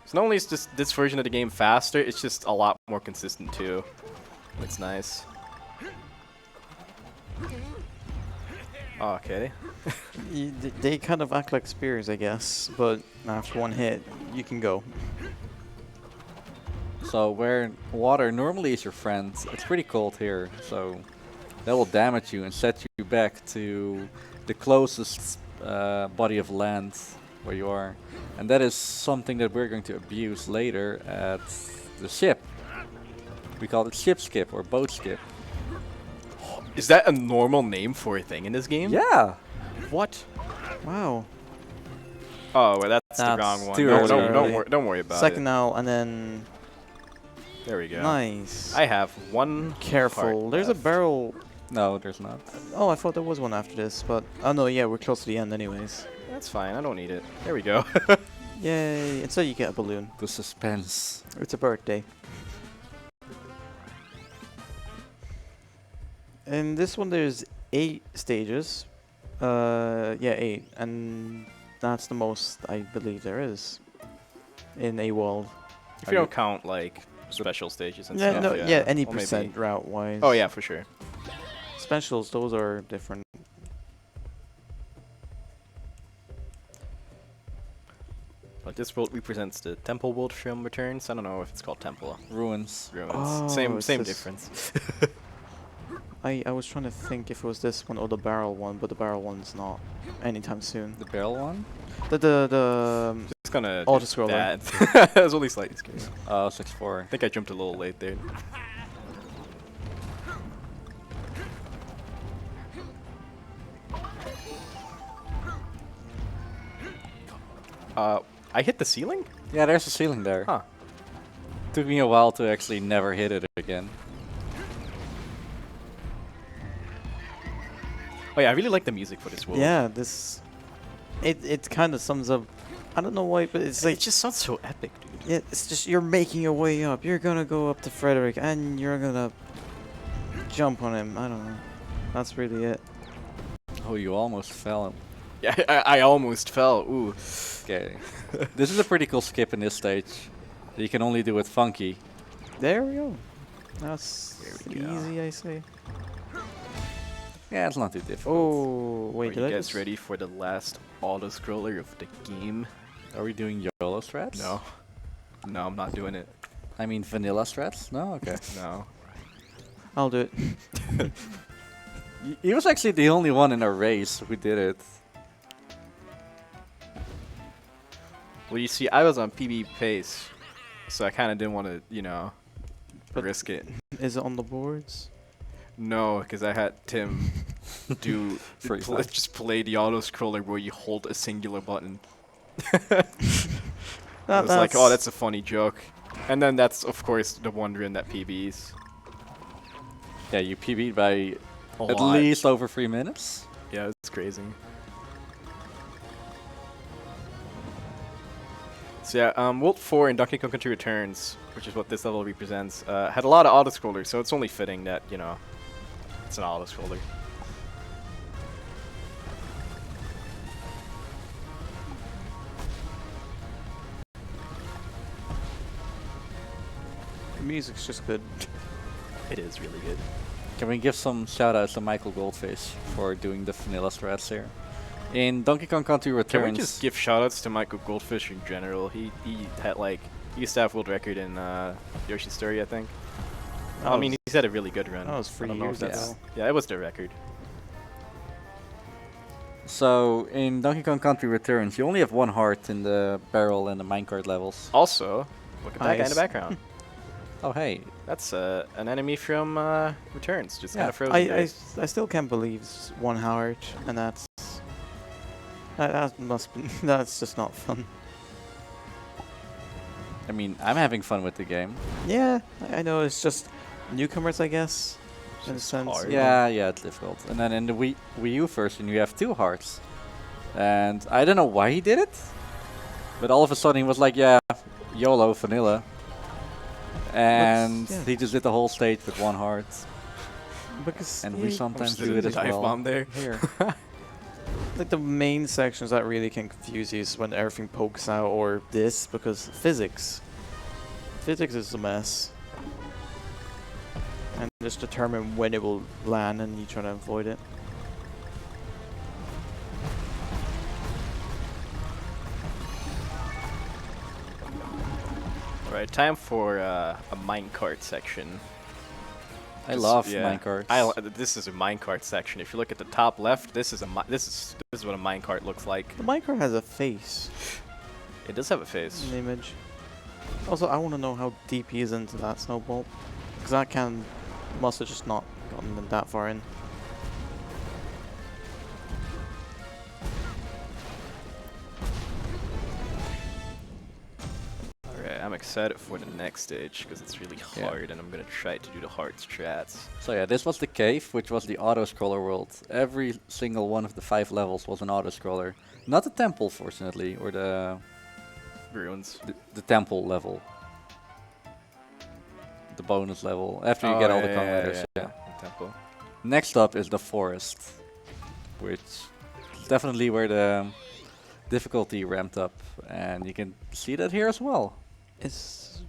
So not only is just this version of the game faster, it's just a lot more consistent too. It's nice. Oh, okay. They kind of act like spears, I guess, but after one hit, you can go. So where water normally is your friend, it's pretty cold here, so that will damage you and set you back to the closest body of land where you are. And that is something that we're going to abuse later at the ship. We call it ship skip or boat skip. Is that a normal name for a thing in this game? Yeah! What? Wow. Oh, well, that's the That's wrong one. too No, early. don't worry about Second it. now, and then There we go. nice. I have one. Careful. part There's a left. barrel. No, there's not. Oh, I thought there was one after this, but oh no, yeah, we're close to the end, anyways. That's fine. I don't need it. There we go. Yay! And so you get a balloon. The suspense. It's a birthday. In this one, there's 8 stages. Yeah, 8. And that's the most I believe there is in a world. If you don't count like special stages and Yeah, stuff. no, yeah, any Well, maybe. percent route wise. Oh yeah, for sure. Specials, those are different. But this world represents the Temple World from Returns. I don't know if it's called Temple. Ruins. Ruins. Oh, same it's same this- difference. I was trying to think if it was this one or the barrel one, but the barrel one's not anytime soon. The barrel one? The Just gonna Auto do scroller. that. I was only slightly scared. Oh, 6-4. I think I jumped a little late there. I hit the ceiling? Yeah, there's a ceiling there. Huh. Took me a while to actually never hit it again. Oh yeah, I really like the music for this world. yeah, this it kind of sums up. I don't know why, but it's like It just sounds so epic, dude. yeah, it's just you're making your way up. You're gonna go up to Frederick and you're gonna jump on him. I don't know. That's really it. Oh, you almost fell. Yeah, I almost fell. Ooh. Okay. This is a pretty cool skip in this stage. That you can only do with Funky. There we go. That's There we go. easy, I say. Yeah, it's not too difficult. Oh, Are wait, you did I guys just... ready for the last auto scroller of the game? Are we doing YOLO strats? No. No, I'm not doing it. I mean vanilla strats? No? Okay. No. I'll do it. He was actually the only one in our race who did it. Well, you see, I was on PB pace, so I kind of didn't want to, you know, But- risk it. Is it on the boards? No, because I had Tim do Freestyle. just play the auto scroller where you hold a singular button. I was like, oh, that's a funny joke. And then that's, of course, the wonder in that PBs. Yeah, you PB'd by A at lot. least over 3 minutes. Yeah, it's crazy. So yeah, World 4 in Donkey Kong Country Returns, which is what this level represents, had a lot of auto-scrollers, so it's only fitting that, you know, it's an auto-scroller. The music's just good. It is really good. Can we give some shoutouts to Michael Goldfish for doing the vanilla strats here? In Donkey Kong Country Can Returns, we just give shoutouts to Michael Goldfish in general? He had like, he used to have world record in Yoshi's Story, I think. That I mean, was- he's had a really good run. that was I 3 don't know if years that's- ago. Yeah, it was the record. so in Donkey Kong Country Returns, you only have one heart in the barrel and the minecart levels. Also, look at that guy in the Ice. background. Oh hey, That's an enemy from Returns, just kind Yeah, of frozen there. I still can't believe it's 1 heart, and that's... That must be... That's just not fun. I mean, I'm having fun with the game. Yeah, I know, it's just newcomers, I guess. In a Just sense. hard. Yeah, it's difficult. And then in the Wii U version, you have 2 hearts. And I don't know why he did it, but all of a sudden he was like, yeah, YOLO, vanilla. And yeah. he just did the whole stage with 1 heart. Because And we yeah, sometimes Just did do a it as dive well. bomb there. Here. like the main sections that really can confuse you is when everything pokes out or this, because physics. Physics is a mess. And just determine when it will land and you try to avoid it. Alright, time for a minecart section. I This- love yeah, minecarts. this is a minecart section. If you look at the top left, this is this is what a minecart looks like. The Minecart has a face It does have a face. in the image. Also, I want to know how deep he is into that snowball. Because that can... must have just not gotten that far in. Alright, I'm excited for the next stage because it's really Yeah. hard, and I'm gonna try to do the hard strats. So yeah, this was the cave, which was the auto-scroller world. Every single one of the 5 levels was an auto-scroller. Not the temple, fortunately, or Ruins. the temple level. The bonus level, after you get all the Kong letters. Yeah. Temple. Next up is the forest, which is definitely where the difficulty ramped up, and you can see that here as well. It's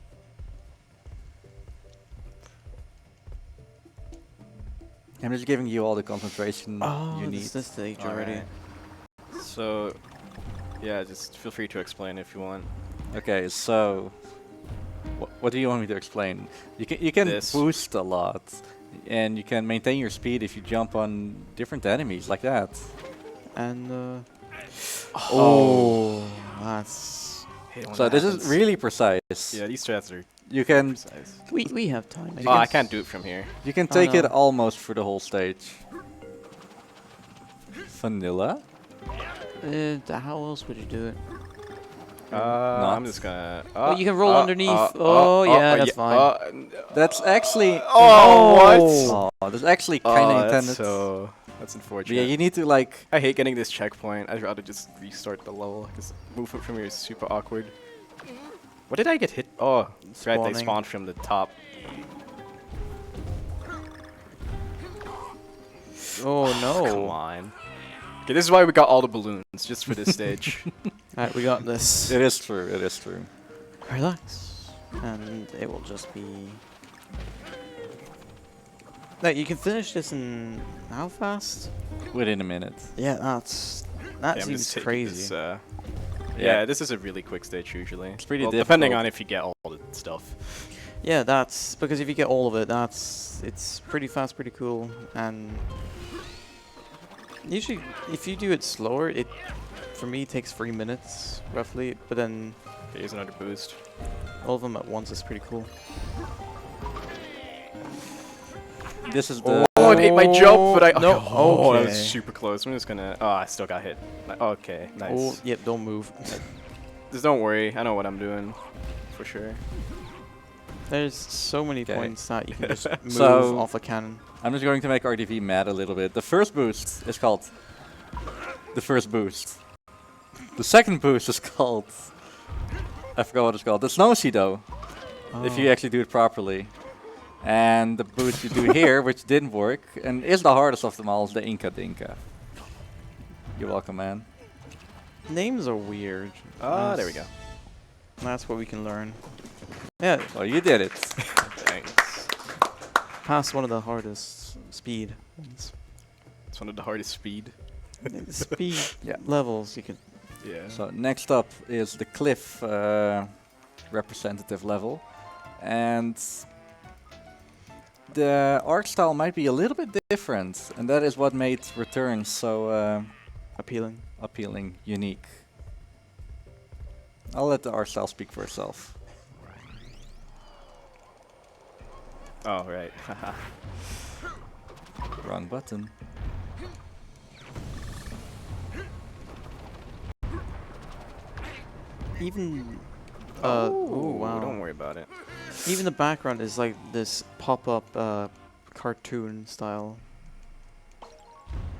I'm just giving you all the concentration you need. it's this stage All already. right. So, yeah, just feel free to explain if you want. Okay, so what do you want me to explain? You can This. boost a lot, and you can maintain your speed if you jump on different enemies like that. And that's Hate it when So that this happens. is really precise. Yeah, these strats are You can precise. we have time. Oh, I can't do it from here. take it no. almost through the whole stage. Vanilla? How else would you do it? I'm just gonna. you can roll underneath. Oh, yeah, that's fine. That's actually What? oh, that's actually kind of intended. That's But unfortunate. yeah, you need to like I hate getting this checkpoint. I'd rather just restart the level. Because movement from here is super awkward. What did I get hit? Oh, that's right. They Spawning. spawned from the top. Oh no! Come on. Okay, this is why we got all the balloons just for this stage. Alright, we got this. it is true. It is true. Relax, and it will just be. Like you can finish this in how fast? Within a minute. Yeah, that Okay, I'm seems just taking crazy. This, Yeah. yeah, this is a really quick stage usually. It's pretty depending difficult. on if you get all the stuff. Yeah, that's because if you get all of it, it's pretty fast, pretty cool, and usually if you do it slower, it for me takes 3 minutes roughly. But then Okay, here's another boost. all of them at once is pretty cool. This is the Oh, it ate my jump, but I. No, Oh, that was okay. super close. I'm just gonna. Oh, I still got hit. Okay, nice. Oh, yep, don't move. Just don't worry. I know what I'm doing, for sure. There's so many Okay. points that you can just move So- off a cannon. I'm just going to make RDV mad a little bit. The first boost is called the first boost. The second boost is called I forgot what it's called. The Snow Though. If you actually do it properly. And the boost you do here, which didn't work, and is the hardest of them all, is the Inca Dinka. You're welcome, man. Names are weird. There we go. That's what we can learn. Yeah, Well, you did it. Thanks. past one of the hardest speed ones. It's one of the hardest speed. Speed Yeah. levels you can. Yeah. So next up is the cliff representative level. And the art style might be a little bit different, and that is what made Return so Appealing. appealing, unique. I'll let the art style speak for itself. Oh, right. Wrong button. Even. Oh wow. Don't worry about it. Even the background is like this pop-up cartoon style.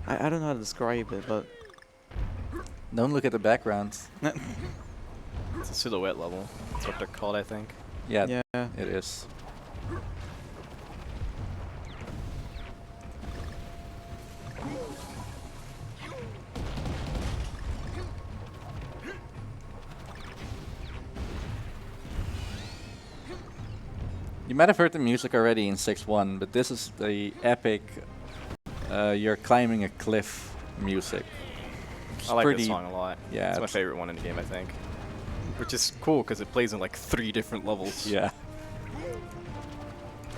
I don't know how to describe it, but Don't look at the background. It's a silhouette level. That's what they're called, I think. Yeah, yeah. it is. You might have heard the music already in 6.1, but this is the epic you're climbing a cliff music. It's I like pretty- this song a lot. Yeah, It's my favorite one in the game, I think. Which is cool because it plays in like 3 different levels. Yeah.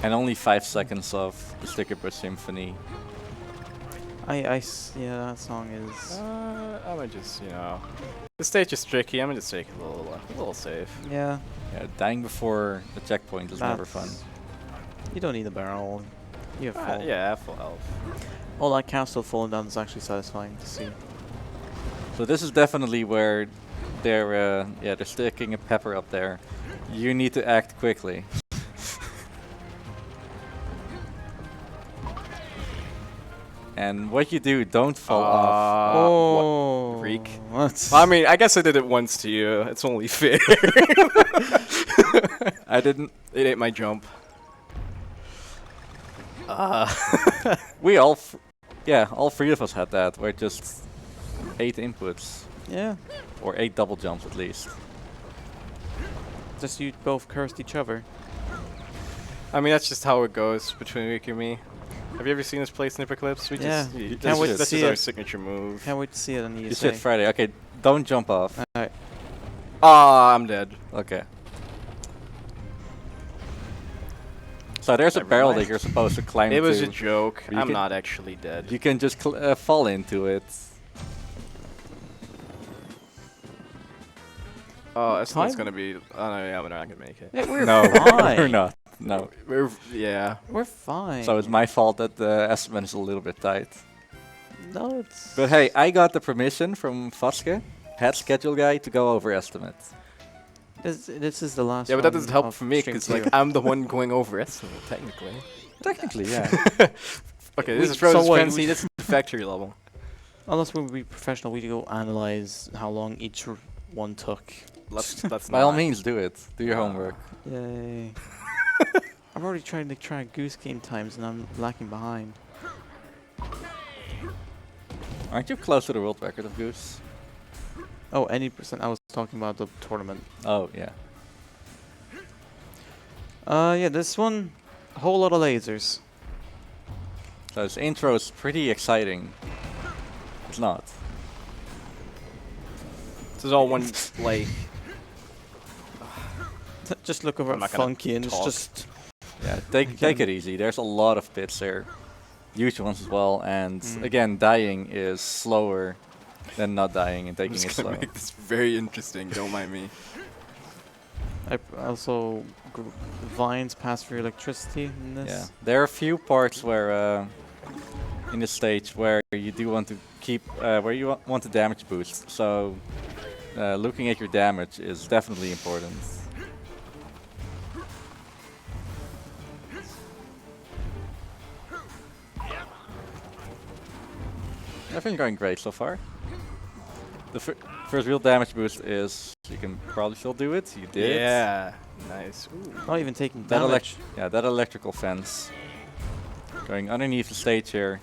And only 5 seconds of the Sticker Bush Symphony. Yeah, that song is. I'm gonna just, the stage is tricky. I'm gonna just take it a little safe. Yeah. Yeah, dying before the checkpoint is never fun. that's- You don't need a barrel. You have full. Yeah, I have full health. All that castle falling down is actually satisfying to see. So this is definitely where they're sticking a pepper up there. You need to act quickly. And what you do, don't fall off. Oh, Freak. What? I mean, I guess I did it once to you. It's only fair. I didn't. It ate my jump. We all, all 3 of us had that. We're just 8 inputs. Yeah. Or 8 double jumps at least. Just you both cursed each other. I mean, that's just how it goes between Riku and me. Have you ever seen us play Snipper Clips? We Yeah. just Can't that's wait just, to that's see just our it. signature move. Can't wait to see it on the You ESA. said Friday. Okay, don't jump off. Alright. Ah, I'm dead. Okay. So there's a Never barrel mind. that you're supposed to climb It was to. a joke. You I'm can- not actually dead. You can just fall into it. Oh, it's Time? gonna be. Oh no, yeah, we're not gonna make it. Yeah, we're No, fine. we're not. No. Yeah. We're fine. So it's my fault that the estimate is a little bit tight. No, it's... But hey, I got the permission from Vaske, head schedule guy, to go over estimate. This is the last Yeah, but that one doesn't help of for me Stream because 2. like I'm the one going over estimate technically. Technically, yeah. Okay, We- this is so Frozen wait, Frenzy. we- This is the factory level. Unless we would be professional, we'd go analyze how long each one took. That's By all not- means, do it. Do your homework. Yay. I'm already trying to track Goose Game times and I'm lacking behind. Aren't you close to the world record of Goose? Oh, any percent. I was talking about the tournament. Oh, yeah. Yeah, this one, a whole lot of lasers. So this intro is pretty exciting. It's not. This is all one like. Just look over I'm at not gonna Funky and it's talk. just... Yeah, take it easy. There's a lot of pits there. Huge ones as well. And again, dying is slower than not dying and I'm taking it just gonna slow. make this very interesting. Don't mind me. Also, vines pass through electricity in this. Yeah, there are a few parts where in the stage where you do want to keep where you want to damage boost. So looking at your damage is definitely important. Everything's going great so far. The first real damage boost is you can probably still do it. You did. Yeah. Nice. Ooh. Not even taking That damage. that electrical fence going underneath the stage here,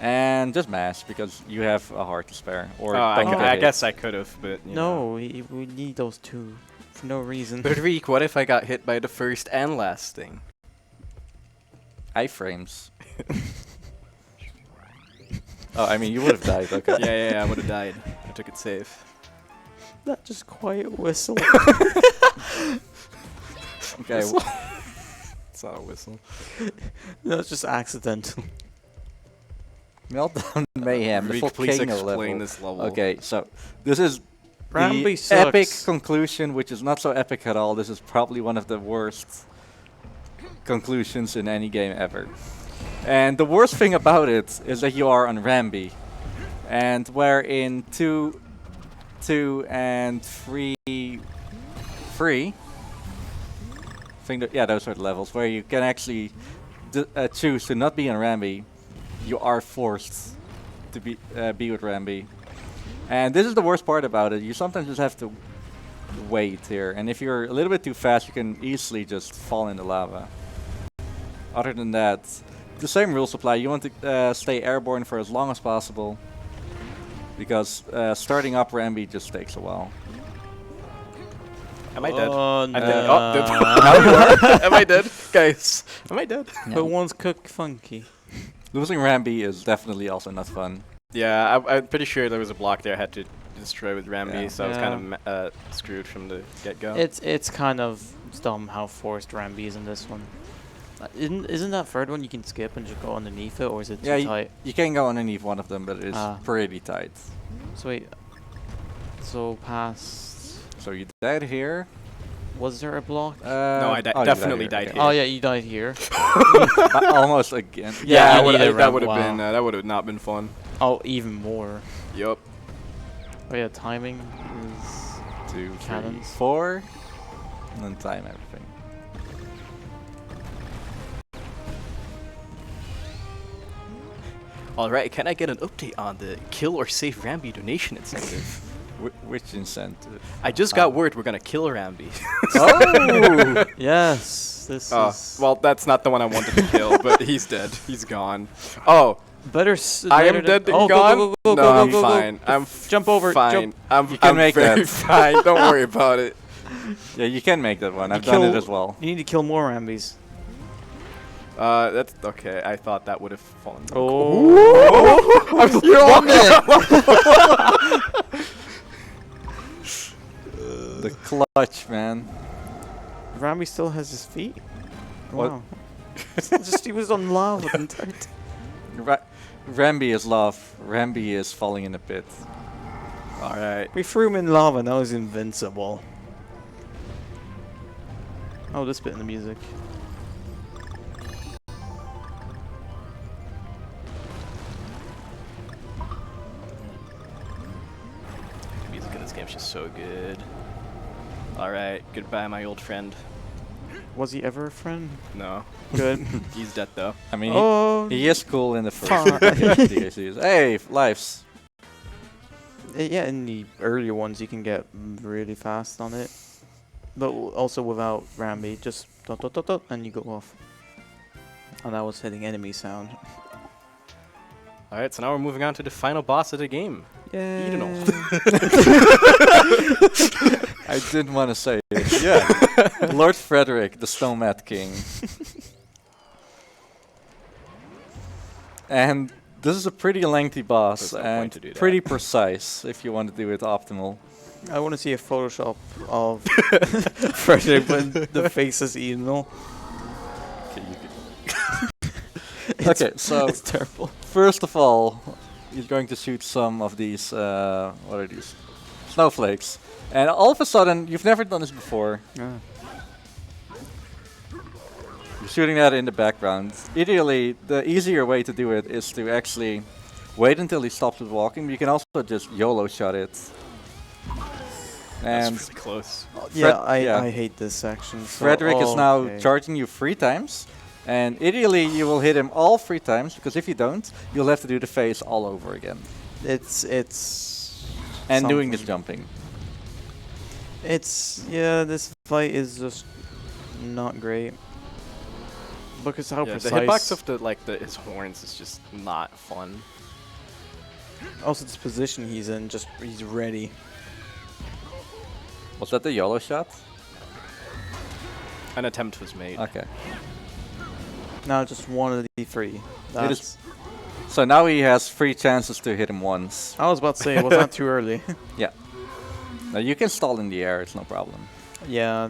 and just mash because you have a heart to spare. Or I, don't gu- get I hit. guess I could have, but you know. No, we need those two for no reason. But Reek, what if I got hit by the first and last thing? iframes. Oh, I mean, you would have died. Okay. yeah, I would have died. I took it safe. That just quiet whistle. Okay. It's not a whistle. No, it's just accidental. Meltdown Mayhem. The Reek, please volcano explain level. this level. Okay, so this is Rambi the sucks. epic conclusion, which is not so epic at all. This is probably one of the worst conclusions in any game ever. And the worst thing about it is that you are on Rambi. And where in 2 and 3, yeah, those are the levels where you can actually choose to not be on Rambi. You are forced to be with Rambi. And this is the worst part about it. You sometimes just have to wait here. And if you're a little bit too fast, you can easily just fall in the lava. Other than that, the same rules apply. You want to stay airborne for as long as possible. Because starting up Rambi just takes a while. Am I dead? Oh, I no. think. Oh, dead. Now you are. Am I dead, guys? Am I dead? But one's cook Funky. Losing Rambi is definitely also not fun. Yeah, I'm pretty sure there was a block there I had to destroy with Rambi, Yeah. so I was kind of screwed from the get-go. It's kind of dumb how forced Rambi is in this one. Isn't that third one you can skip and just go underneath it, or is it too Yeah, tight? you can go underneath one of them, but it's pretty tight. So wait, so past. So you died here. Was there a block? No, I you definitely here, died okay. here. Oh yeah, you died here. Almost again. Yeah, you needed that a would have ramp. been that would have not been fun. Oh, even more. Yup. Oh yeah, timing is 2, 3, Cannons. 4, and then time everything. All right, can I get an update on the kill or save Rambi donation incentive? Which incentive? I just got word we're gonna kill Rambi. Oh! yes. This is Well, that's not the one I wanted to kill, but he's dead. He's gone. Oh, Better. I am dead and oh, gone. Go, go, go, no, go, I'm go, go. fine. I'm Jump over. fine. Jump. You can I'm make very that. fine. Don't worry about it. Yeah, you can make that one. You I've done it kill- as well. You need to kill more Rambis. That's okay. I thought that would have fallen. Oh. You're on it. The clutch, man. Rambi still has his feet. What? Wow. Just he was on lava the entire time. Rambi is love. Rambi is falling in the pit. All right. We threw him in lava. Now he's invincible. Oh, this bit in the music. The music in this game is just so good. All right. Goodbye, my old friend. Was he ever a friend? No. Good. He's dead though. I mean, Oh. he is cool in the first Fine. DLCs. Hey, lives. Yeah, in the earlier ones you can get really fast on it, but also without Rambi, just dot dot dot dot, and you go off. And that was hitting enemy sound. All right. So now we're moving on to the final boss of the game. Yeah. You know. I didn't want to say it. Yeah. Lord Frederick, the Stone Mat King. And this is a pretty lengthy boss There's no point and to do that. pretty precise if you want to do it optimal. I want to see a Photoshop of Frederick when the face is evil. Okay, so It's terrible. first of all, he's going to shoot some of these, what are these? Snowflakes. And all of a sudden, you've never done this before. Yeah. You're shooting that in the background. Ideally, the easier way to do it is to actually wait until he stops with walking. But you can also just YOLO shot it. And That's really close. Yeah, yeah. I hate this section. So Frederick is now okay. charging you 3 times. And ideally, you will hit him all 3 times, because if you don't, you'll have to do the phase all over again. It's And doing this something. jumping. Yeah, this fight is just not great. Because how Yeah, precise. the hitbox of his horns is just not fun. Also, this position he's in, he's ready. Was that the YOLO shot? An attempt was made. Okay. Now just one of the 3. That's. So now he has 3 chances to hit him once. I was about to say, was that too early? Yeah. Now you can stall in the air, it's no problem. Yeah.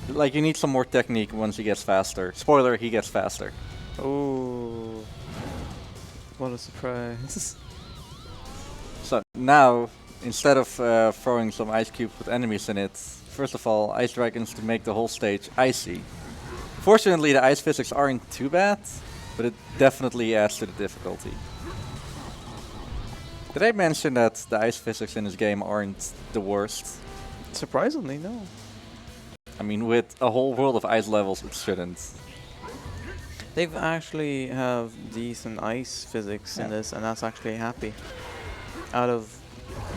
Like you need some more technique once he gets faster. Spoiler, he gets faster. Oh. What a surprise. So now, instead of throwing some ice cubes with enemies in it, first of all, ice dragons to make the whole stage icy. Fortunately, the ice physics aren't too bad, but it definitely adds to the difficulty. Did I mention that the ice physics in this game aren't the worst? Surprisingly, no. I mean, with a whole world of ice levels, it shouldn't. They've actually have decent ice physics in Yeah. this, and that's actually happy. Out of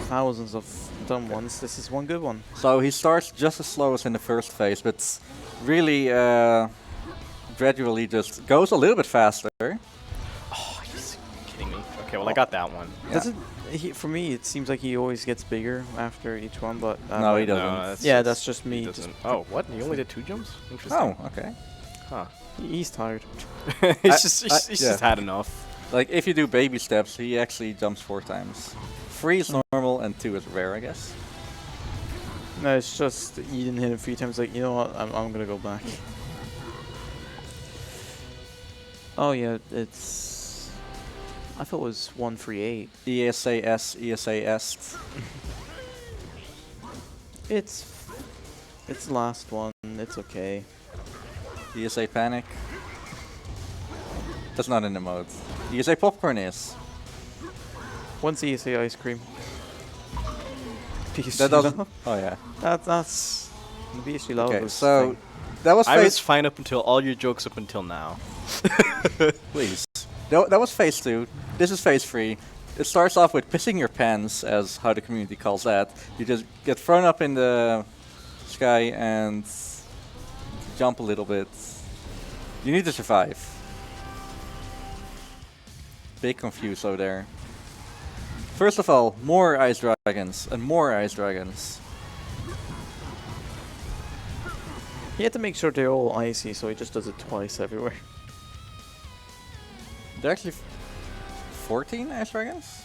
thousands of done ones, this is one good one. So he starts just as slow as in the first phase, but really gradually just goes a little bit faster. Oh, he's kidding me. Okay, well I got that one. Yeah. Doesn't for me? It seems like he always gets bigger after each one, but No, he might- doesn't. Yeah, that's just me. He Just doesn't. Oh, what? He only did 2 jumps? Interesting. Oh, okay. Huh. he's tired. He's just yeah. had enough. Like if you do baby steps, he actually jumps 4 times. 3 is normal and 2 is rare, I guess. No, it's just you didn't hit him 3 times. Like, you know what? I'm gonna go back. Oh yeah, it's. I thought it was 138. ESA S. It's the last one. It's okay. ESA Panic. That's not in the mode. ESA Popcorn is. Once ESA ice cream. PSG That doesn't. love. Oh yeah. That's the PSG love. Okay, is so thing. that was I was phase. fine up until all your jokes up until now. Please. That was phase 2. This is phase 3. It starts off with pissing your pants, as how the community calls that. You just get thrown up in the sky and jump a little bit. You need to survive. big confuso there. First of all, more ice dragons and more ice dragons. He had to make sure they're all icy, so he just does it twice everywhere. There are actually 14 ice dragons?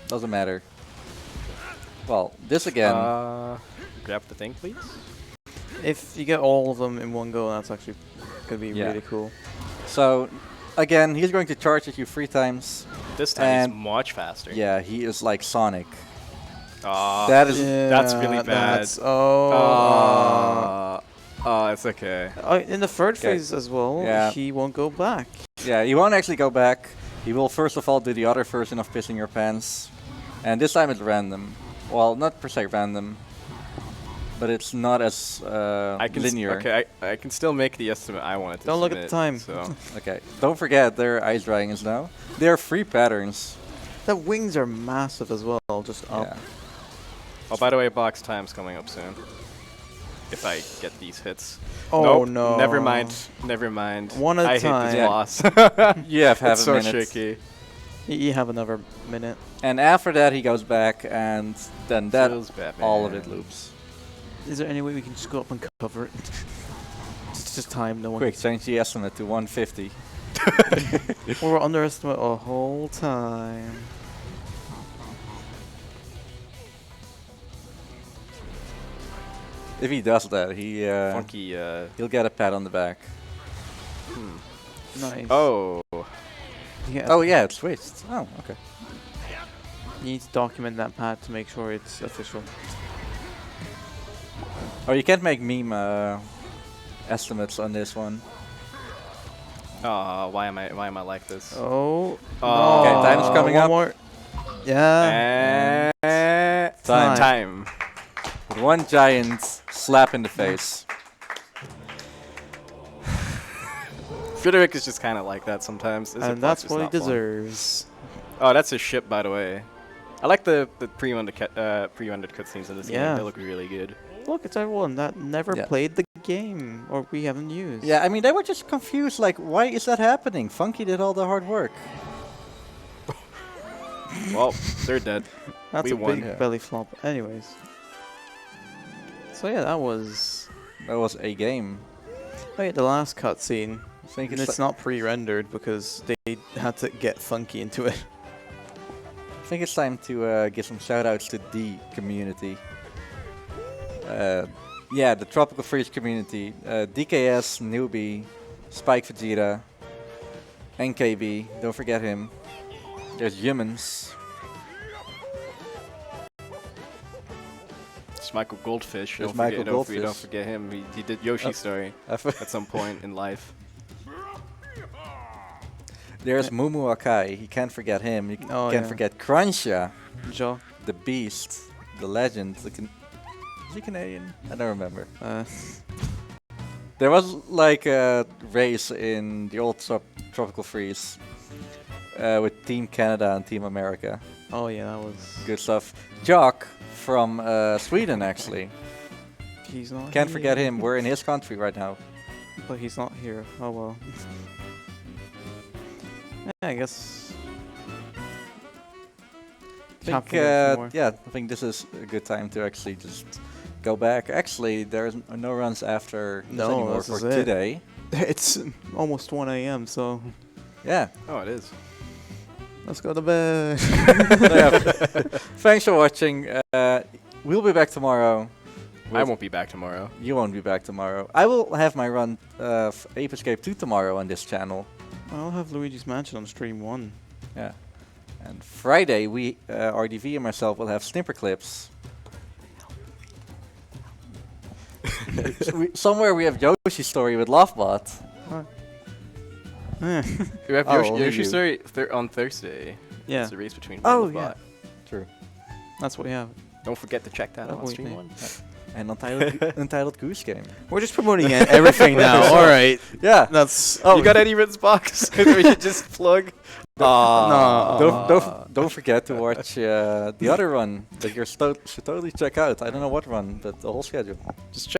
Doesn't matter. Well, this again. Grab the thing, please. If you get all of them in one go, that's actually gonna be really cool. So, again, he's going to charge at you 3 times. This time he's much faster. Yeah, he is like Sonic. That is that's really bad. That's, it's okay. In the third phase as well, he won't go back. Yeah, he won't actually go back. He will first of all do the other version of pissing your pants. And this time it's random. Well, not per se random, but it's not as linear. Okay, I can still make the estimate I wanted to Don't look at the time. So. Okay, don't forget there are ice dragons now. There are 3 patterns. The wings are massive as well, just up. Yeah. Oh, by the way, box time's coming up soon. If I get these hits. Oh nope, no. Never mind. Never mind. One at a time. I hate this boss. You have half it's a minute. so shaky. You have another minute. And after that he goes back, and then that all of it Batman. loops. Is there any way we can just go up and cover it? It's just time, no one. Quick, change the estimate to 150. We were underestimate a whole time. If he does that, Funky. he'll get a pat on the back. Nice. Oh. Yeah. Oh yeah, it switched. Oh, okay. You need to document that pad to make sure it's official. Oh, you can't make meme estimates on this one. Why am I like this? Oh. Okay, time is coming up. More. Yeah. Time. With one giant slap in the face. Frederick is just kind of like that sometimes. And that's what he deserves. Oh, that's a ship, by the way. I like the pre-rendered cutscenes in this game. They look really good. Look, it's everyone that never played the game, or we haven't used. Yeah, I mean, they were just confused, like, why is that happening? Funky did all the hard work. Well, they're dead. That's we a won. big belly flop. Anyways. So yeah, that was a game. Oh yeah, the last cutscene. I think It's not pre-rendered because they had to get Funky into it. I think it's time to give some shout-outs to the community. Yeah, the Tropical Freeze community. DKS, Newbie, Spike Vegeta, NKB, don't forget him. There's Humans. It's Michael Goldfish. There's Don't Michael forget, Goldfish. Don't forget him. He did Yoshi's story at some point in life. There's Mumu Akai. You can't forget him. You can't forget Cruncha, Joe. the Beast, the Legend. Is he Canadian? I don't remember. There was like a race in the old Tropical Freeze with Team Canada and Team America. Oh yeah, that was Good stuff. Jock from Sweden, actually. He's not. Can't here. forget him. We're in his country right now. But he's not here. Oh well. Yeah, I guess. I think this is a good time to actually just go back. Actually, there's no runs after this anymore for today. It's almost 1 a.m. So Yeah. Oh, it is. let's go to bed. Thanks for watching. We'll be back tomorrow. I won't be back tomorrow. You won't be back tomorrow. I will have my run of Ape Escape 2 tomorrow on this channel. I'll have Luigi's Mansion on stream 1. Yeah. And Friday, we, RDV and myself, will have snipper clips. Somewhere we have Yoshi's story with Lovebot. We have Oh, Yoshi's story on Thursday. Yeah, It's a race between Oh, Robobot. True. that's what we have. Don't forget to check that out on Wait, stream wait. 1. And Untitled Goose Game. We're just promoting everything now. All right, Yeah. that's. You got any Ritz box? We should just plug. No. Don't forget to watch the other run that you should totally check out. I don't know what run, but the whole schedule. Just check